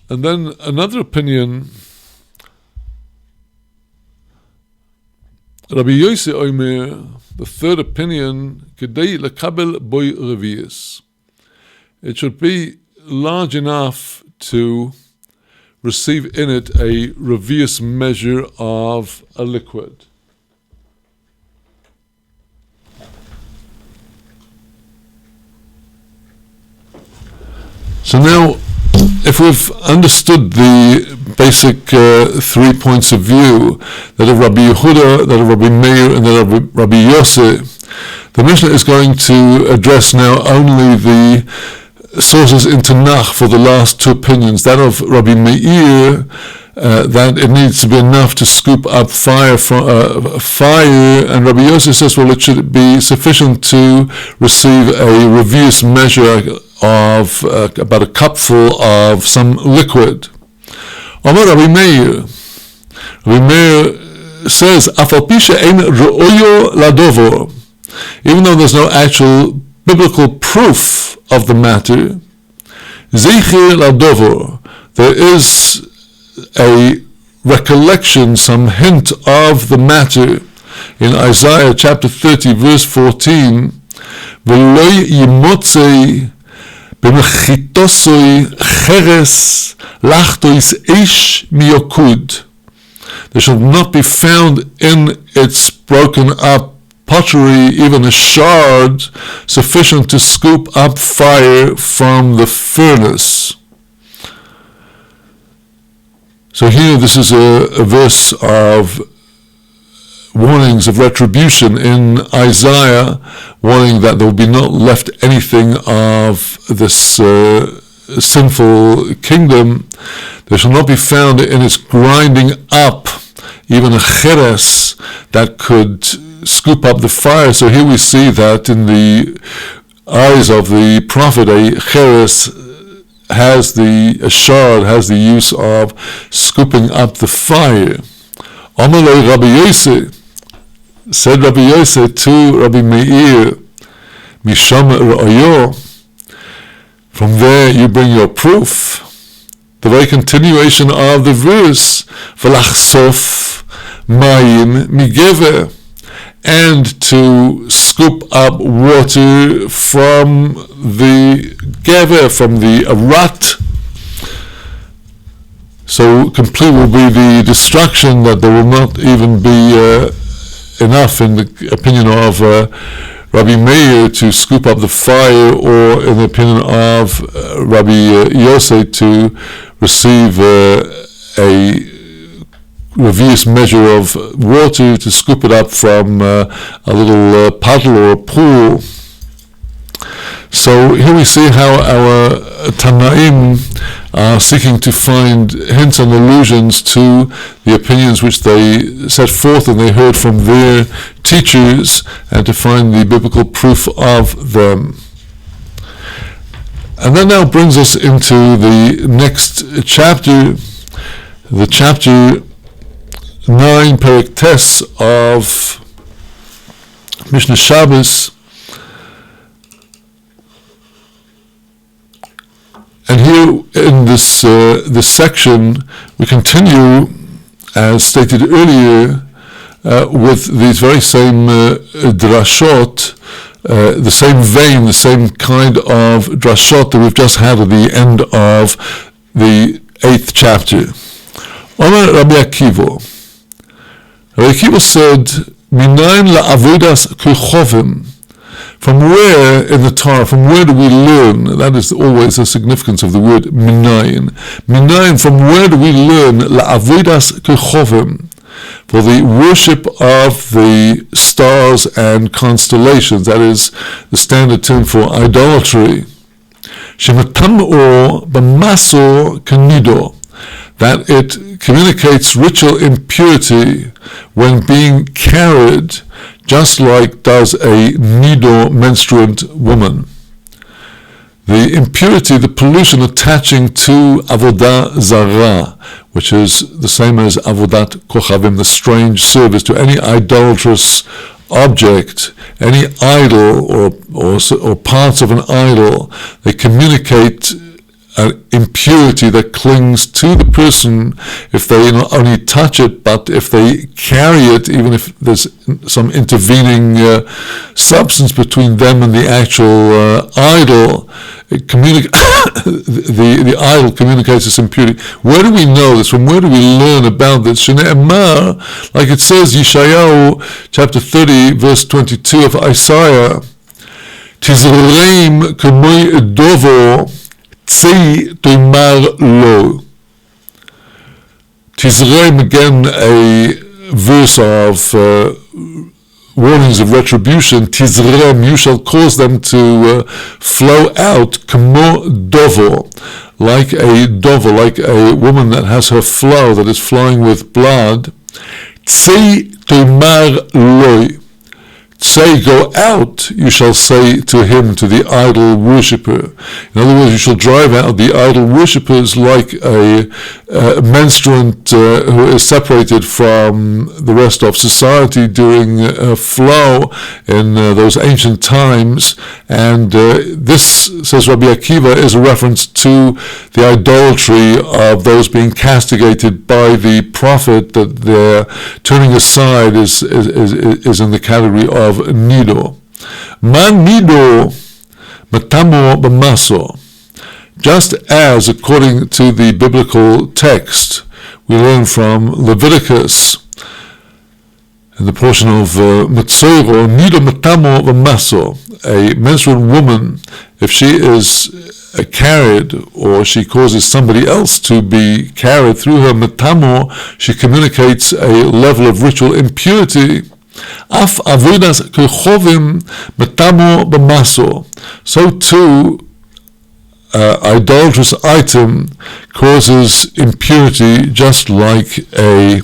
And then another opinion, Rabbi Yossi Omer, the third opinion, Kedei lekabel boi revius. It should be large enough to receive in it a revius measure of a liquid. So now, if we've understood the basic 3 points of view, that of Rabbi Yehuda, that of Rabbi Meir, and that of Rabbi Yossi, the Mishnah is going to address now only the sources in Tanakh for the last two opinions. That of Rabbi Meir, that it needs to be enough to scoop up fire, and Rabbi Yossi says, well, it should be sufficient to receive a revius measure of about a cupful of some liquid. Amar Rabbi Meir. Rabbi Meir says, Afal pi she'ein ro'oyo ladovo. Even though there's no actual biblical proof of the matter, Zeichir ladovo, there is a recollection, some hint of the matter in Isaiah chapter 30, verse 14. ולא ימוצא במחיתוסוי חרס לחטויס איש מיוקוד. There shall not be found in its broken up pottery even a shard sufficient to scoop up fire from the furnace. So here this is a verse of warnings of retribution in Isaiah, warning that there will be not left anything of this sinful kingdom. There shall not be found in its grinding up even a cheres that could scoop up the fire. So here we see that in the eyes of the prophet, a cheres a shard has the use of scooping up the fire. Amalei Rabbi Yosef, said Rabbi Yosef to Rabbi Meir, Misham Ra'ayo, from there you bring your proof. The very continuation of the verse, V'lachsof mayim migever, and to scoop up water from the gever, from the rat. So complete will be the destruction, that there will not even be enough, in the opinion of Rabbi Meir, to scoop up the fire, or in the opinion of Rabbi Yosef, to receive a revious measure of water, to scoop it up from a little puddle or a pool. So here we see how our Tanaim are seeking to find hints and allusions to the opinions which they set forth and they heard from their teachers, and to find the biblical proof of them. And that now brings us into the next chapter, the chapter 9, Perek Tes of Mishnah Shabbat. And here in this section, we continue, as stated earlier, with these very same drashot, the same vein, the same kind of drashot that we've just had at the end of the 8th chapter. Omer Rabbi Akiva. Rabbi Akiva said, Minayin la'avodas kechovim. From where in the Torah, from where do we learn? That is always the significance of the word minayin. Minayin, from where do we learn la'avodas kechovim, for the worship of the stars and constellations? That is the standard term for idolatry. Shematam'o b'maso kanido, that it communicates ritual impurity when being carried, just like does a nido menstruant woman. The impurity, the pollution attaching to avodah zarah, which is the same as avodat kochavim, the strange service, to any idolatrous object, any idol or parts of an idol, they communicate an impurity that clings to the person if they not only touch it, but if they carry it, even if there's some intervening substance between them and the actual idol. The idol communicates this impurity. Where do we know this? From where do we learn about this? Shne'emar, like it says, Yeshayahu chapter 30, verse 22 of Isaiah, Tizreim k'moi dovo tzei toimar lo. Tizreim, again a verse of warnings of retribution. Tizrem, you shall cause them to flow out, k'mo dovo, like a dovo, like a woman that has her flow that is flowing with blood. Tzei toimar loi. Say, go out, you shall say to him, to the idol worshipper. In other words, you shall drive out the idol worshippers like a menstruant who is separated from the rest of society during a flow in those ancient times. And this, says Rabbi Akiva, is a reference to the idolatry of those being castigated by the prophet, that their turning aside is in the category of nido. Manido matamo b'maso. Just as, according to the biblical text, we learn from Leviticus, in the portion of Metzoro, Nido matamo b'maso, a menstruant woman, if she is carried, or she causes somebody else to be carried through her matamo, she communicates a level of ritual impurity. Af avodas kechovim matamo b'maso. So too, idolatrous item causes impurity, just like an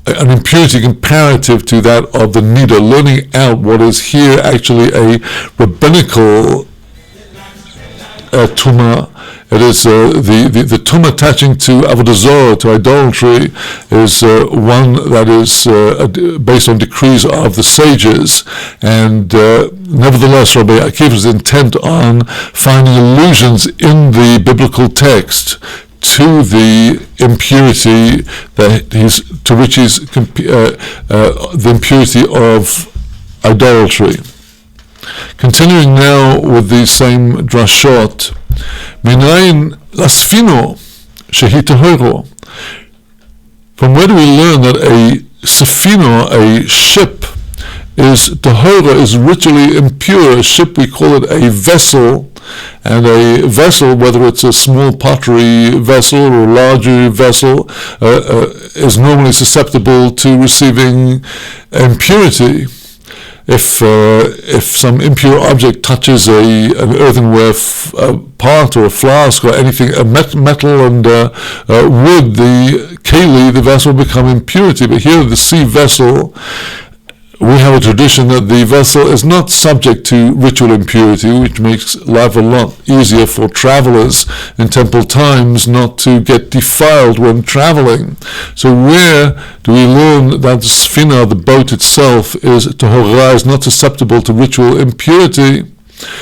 impurity comparative to that of the nida, learning out what is here actually a rabbinical tumah. It is the tumah attaching to avodah zarah, to idolatry, is one that is based on decrees of the sages, and nevertheless Rabbi Akiva is intent on finding allusions in the biblical text to the impurity to which he's the impurity of idolatry. Continuing now with the same drashot, Minayin lasfino shehi tahoro. From where do we learn that a safino, a ship, is tahora, is ritually impure? A ship, we call it a vessel, and a vessel, whether it's a small pottery vessel or a larger vessel, is normally susceptible to receiving impurity. If some impure object touches an earthenware part or a flask or anything, metal and wood, the keli, the vessel, will become impurity. But here, the sea vessel, we have a tradition that the vessel is not subject to ritual impurity, which makes life a lot easier for travelers in temple times not to get defiled when traveling. So where do we learn that the sfina, the boat itself, is tahora, is not susceptible to ritual impurity?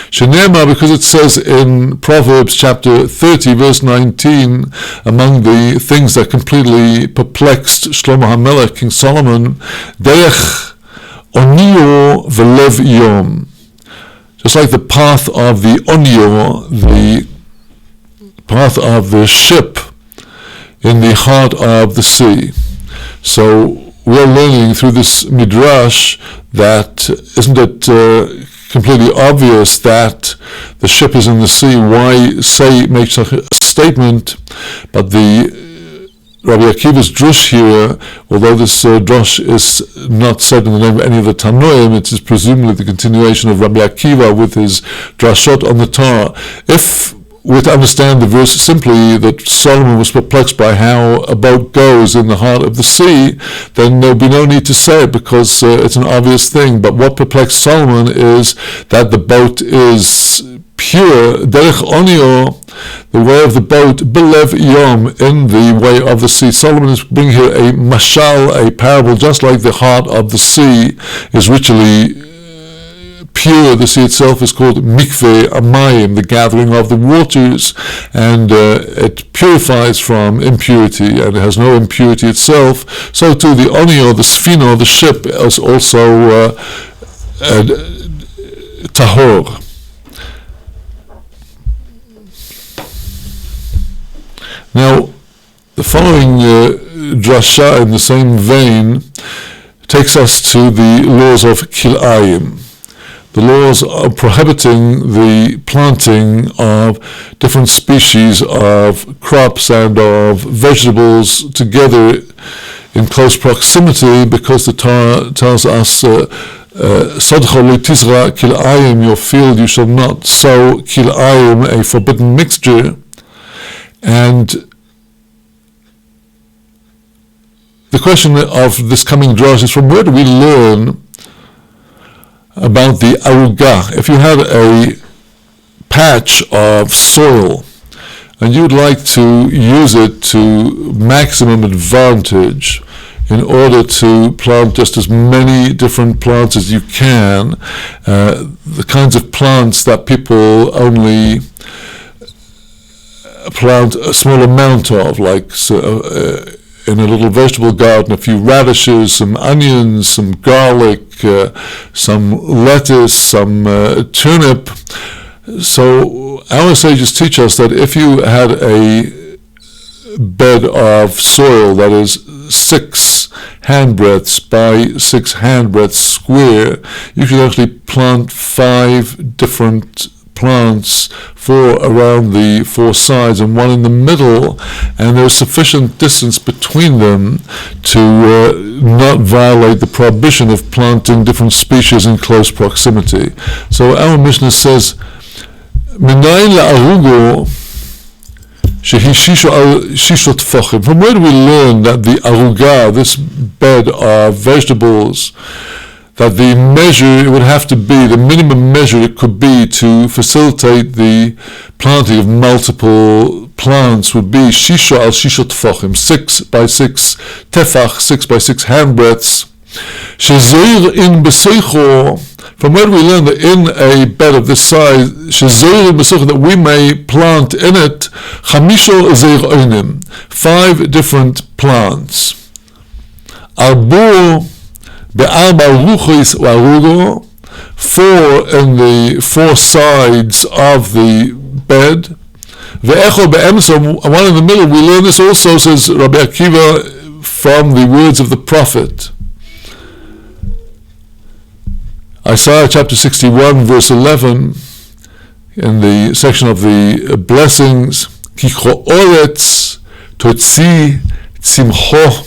Shenema, because it says in Proverbs chapter 30, verse 19, among the things that completely perplexed Shlomo HaMelech, King Solomon, derech onio v'lev yom, just like the path of the onio, the path of the ship in the heart of the sea. So we're learning through this midrash that, isn't it completely obvious that the ship is in the sea? Why make such a statement? But the Rabbi Akiva's drush here, although this drush is not said in the name of any of the Tanoim, it is presumably the continuation of Rabbi Akiva with his drashot on the Torah. If we're to understand the verse simply that Solomon was perplexed by how a boat goes in the heart of the sea, then there'll be no need to say it, because it's an obvious thing. But what perplexed Solomon is that the boat is pure, derech onio, the way of the boat, belev yom, in the way of the sea. Solomon is bringing here a mashal, a parable, just like the heart of the sea is ritually pure. The sea itself is called mikveh amayim, the gathering of the waters, and it purifies from impurity, and it has no impurity itself. So too the onio, the sfino, the ship, is also tahor. Now, the following drasha in the same vein takes us to the laws of kilayim, the laws of prohibiting the planting of different species of crops and of vegetables together in close proximity, because the Torah tells us, Sadcha lo tizra kilayim, your field you shall not sow kilayim, a forbidden mixture. And the question of this coming drash is, from where do we learn about the arugah? If you had a patch of soil and you'd like to use it to maximum advantage in order to plant just as many different plants as you can, the kinds of plants that people only plant a small amount of, like in a little vegetable garden, a few radishes, some onions, some garlic, some lettuce, some turnip. So our sages teach us that if you had a bed of soil that is 6 handbreadths by 6 handbreadths square, you should actually plant 5 different plants, 4 around the 4 sides and 1 in the middle, and there's sufficient distance between them to not violate the prohibition of planting different species in close proximity. So our Mishnah says, Minayin la'arugo shehi shisho tefachim. From where do we learn that the aruga, this bed of vegetables, that the measure it would have to be, the minimum measure it could be to facilitate the planting of multiple plants would be shisho al shisho tefachim, 6 by 6 tefach, 6 by 6 handbreadths. Shezoir in beseicho. From where do we learn that in a bed of this size, shezoir in beseicho, that we may plant in it chamisho zeir oinim, 5 different plants. Arbor be'arba ruchos u'arugo, 4 in the 4 sides of the bed. Ve'echo be'emso, 1 in the middle. We learn this also, says Rabbi Akiva, from the words of the prophet. Isaiah chapter 61 verse 11, in the section of the blessings, Ki cho'oretz totzi tzimcho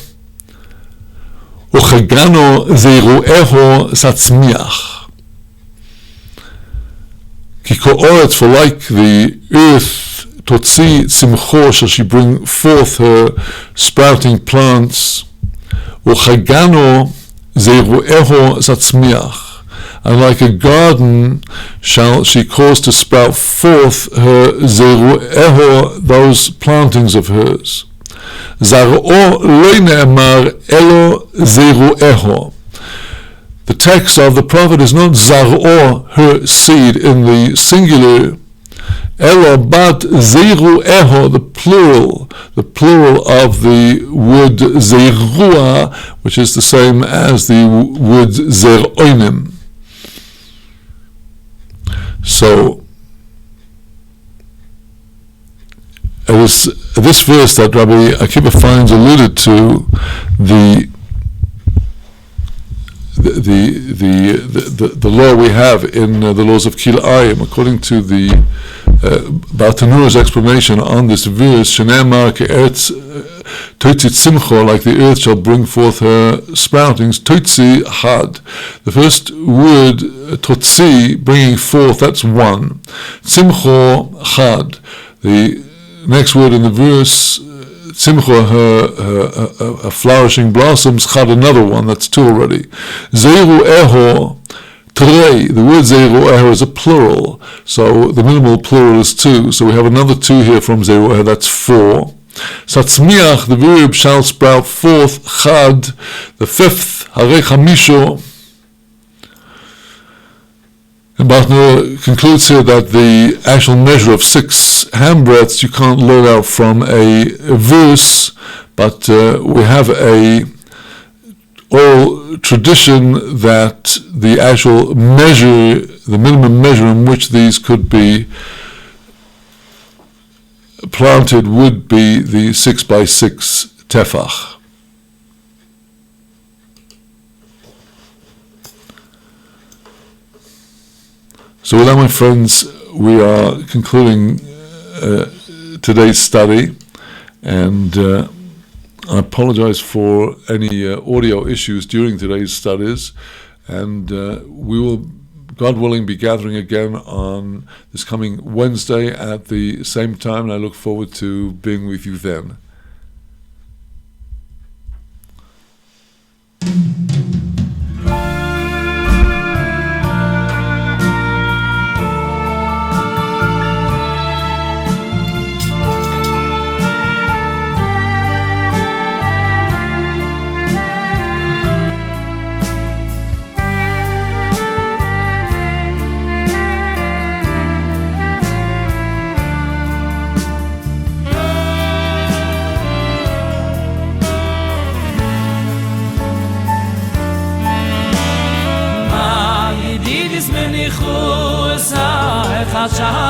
uchegano zeirueho satzmiach. Ki cho'oretz, for like the earth, totzi tzimcho, shall she bring forth her sprouting plants, uchegano zeirueho satzmiach, and like a garden shall she cause to sprout forth her zeru'eho, those plantings of hers. Zar'o lo ne'emar elo zeru'eho. The text of the prophet is not zar'o, her seed, in the singular, elo, but zeru'eho, the plural of the word zerua, which is the same as the word zer'oinim. So, it is this verse that Rabbi Akiva finds alluded to the law we have in the laws of Kil'ayim, according to the Bartanura's explanation on this verse. Shene'emar ke'eretz totzi tzimcho, like the earth shall bring forth her sproutings. Totzi had, the first word totzi, bringing forth, that's 1. Tzimcho had, the next word in the verse, tzimcho, her flourishing blossoms, had another one, that's 2 already. Zeru'eho trei, the word zeru'eho is a plural, so the minimal plural is 2, so we have another 2 here from zeru'eho, that's 4. Satzmiach, the verb, shall sprout forth. Chad, the 5th, harei chamisho. And Bartanura concludes here that the actual measure of 6 handbreadths you can't learn out from a verse, but we have a oral tradition that the actual measure, the minimum measure in which these could be planted would be the 6 by 6 tefach. So with that, my friends, we are concluding today's study, and I apologize for any audio issues during today's studies, and we will, God willing, be gathering again on this coming Wednesday at the same time, and I look forward to being with you then.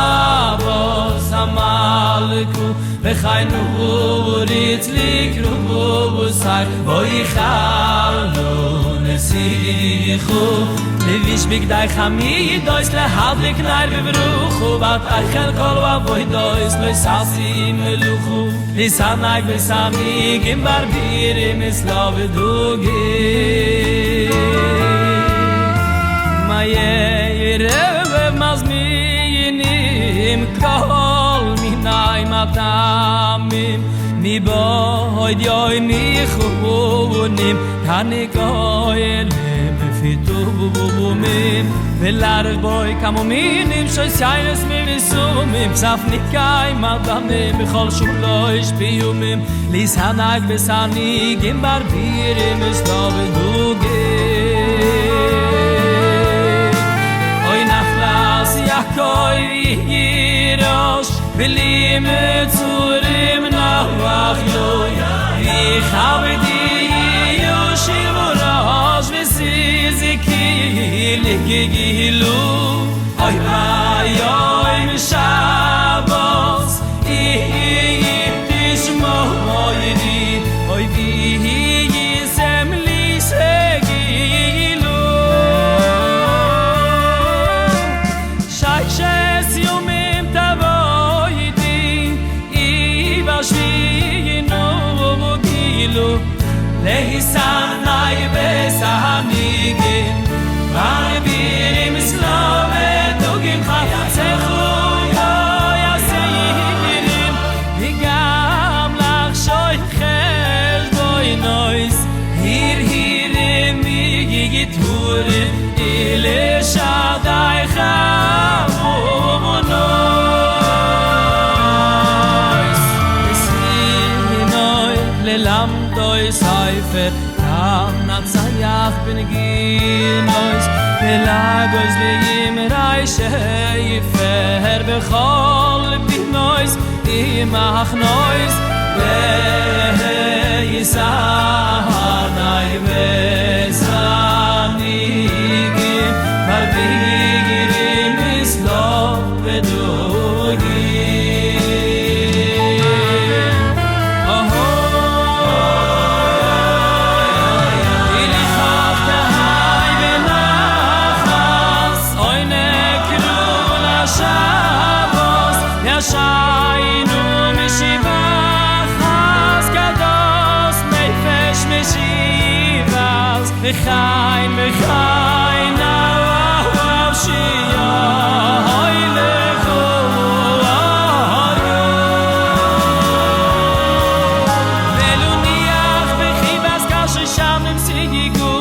Shabbos Amalku V'chaynu urit likru Sai Voichalnu Nesichu Levish bigdai chamidois Lehadlik nair v'vruchu Vat aichel kol v'avoidois Loisasim meluchu Lisanai v'samig Im barbirim Islav dugi Mayerev mazminim Kol minai matamim Mi boid yoy mi chunim Kanikoy Fitubumim Velarg boy kamominim Shoysaines mi visumim Safnikai madamim Bechol shuloish piyumim Lis hanag besanig Im barbirim Islav dugim Oy nachlas Yaakov yirosh Velim etzurim Navach yoy Vichavdi Yoshivurash Gilu Oy vay oy Shabbos Tishmo oydi Oy v'yisem li segilu Shayshes yomim tavoydi Ivashviyinu gilu Lehisanay besanigin Barbirim Islavet Dugim Chatzechu Yaseirim Vigam Lach Shoy Cheshboinois Hirim Yigiturim Ile Shaddai Chavumonois Esrinoi Lelamdoi Seifer Natzayach b'neginois Pelagos v'yim Yifer b'chol b'nois Imach nois V'yisanai v'zanigim Barbirim Islov v'dugim Shaynu mishivachas kados nefesh mishivas v'chayin v'chayin avav shiyoy lechu veluniach v'chibas kal sheshamim sigigu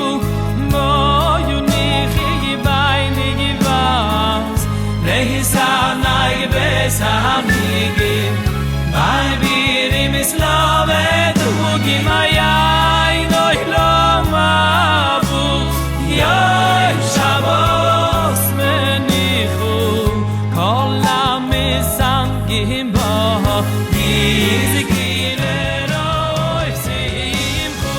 moyunich yigibay nigivas lehisanay besanigim barbirim islavet hugim ayayin oy lo mavu yoy Shabbos menichu kol hamisangim bo yizkireroy simchu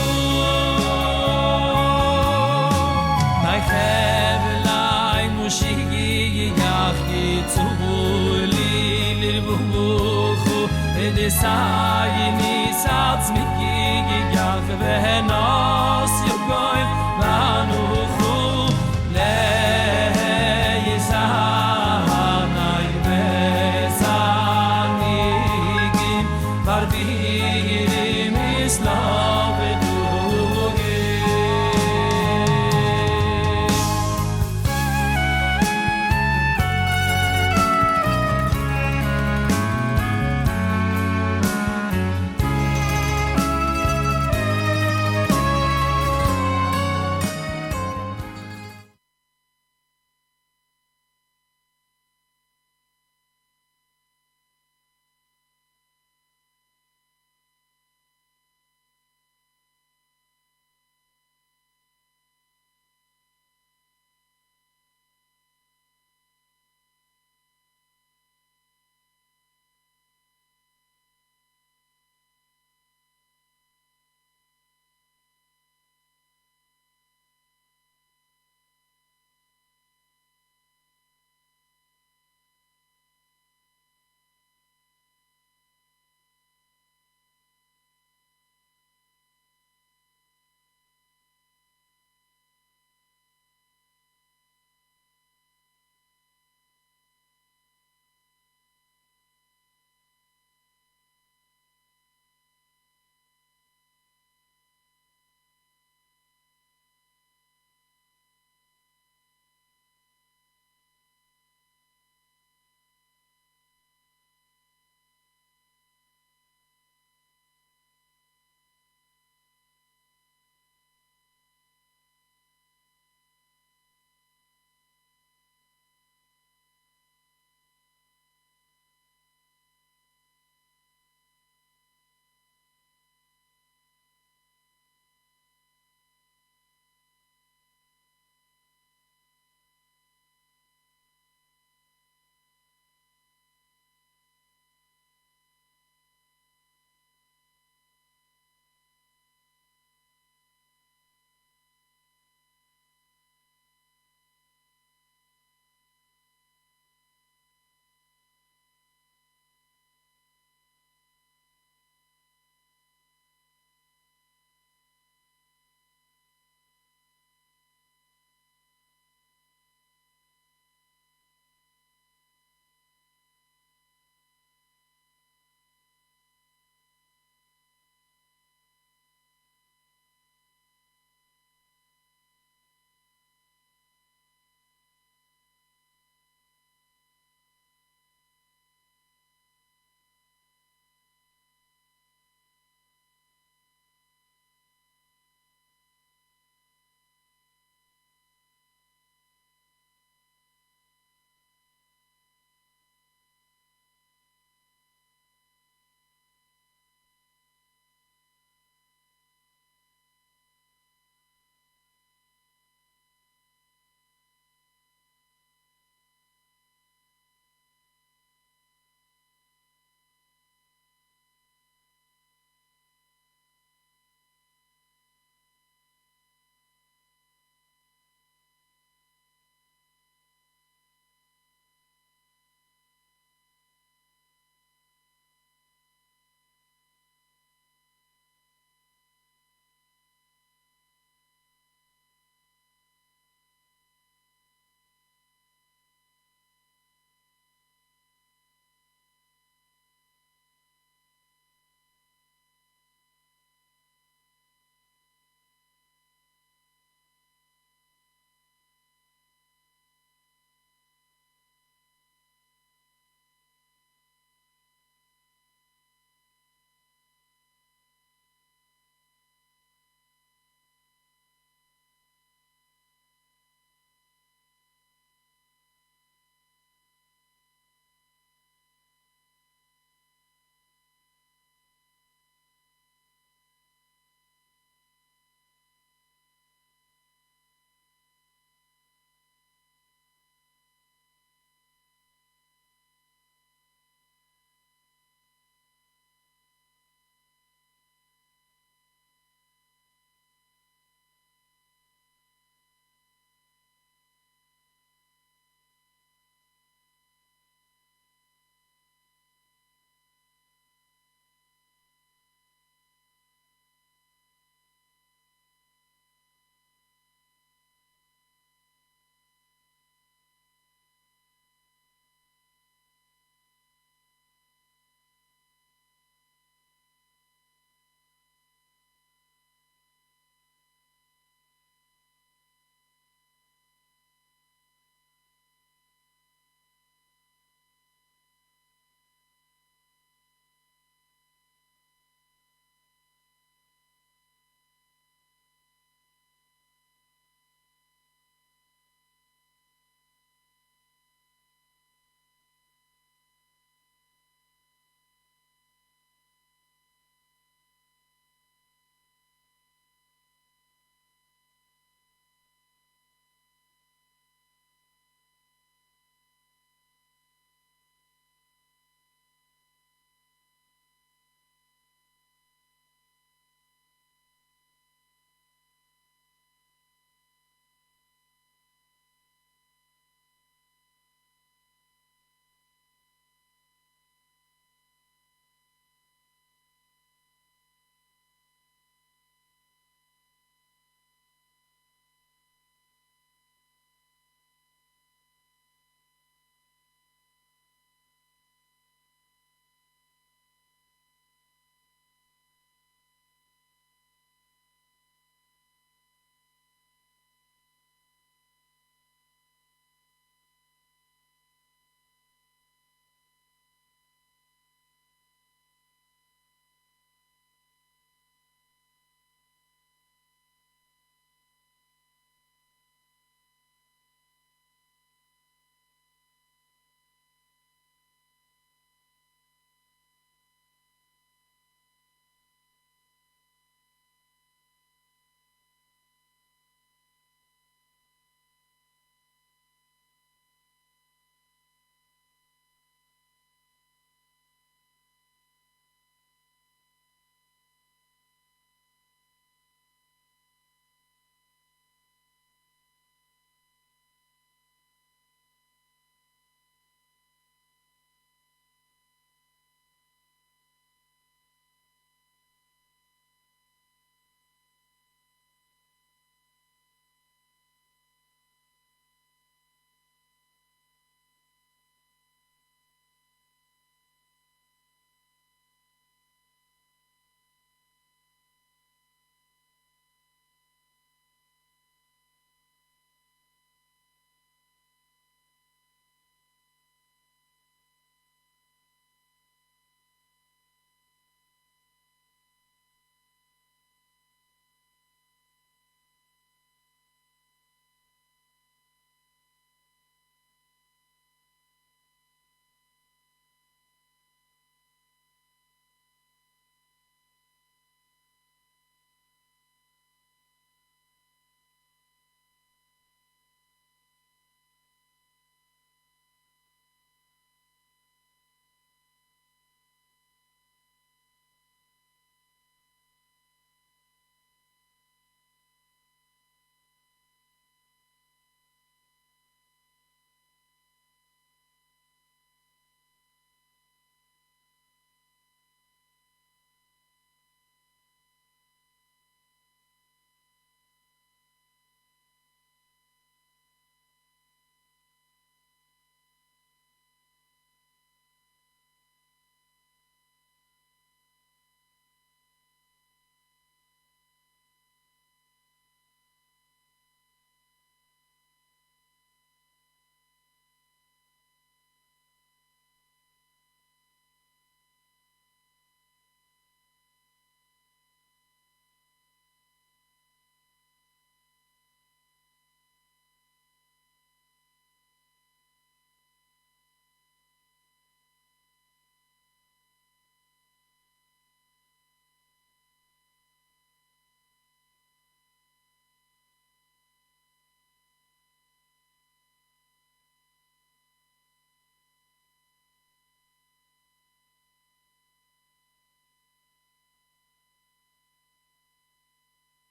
my hevelay mushigi yachdi tzuli lirvuchu edesay nisatz miki yach vehenos yugo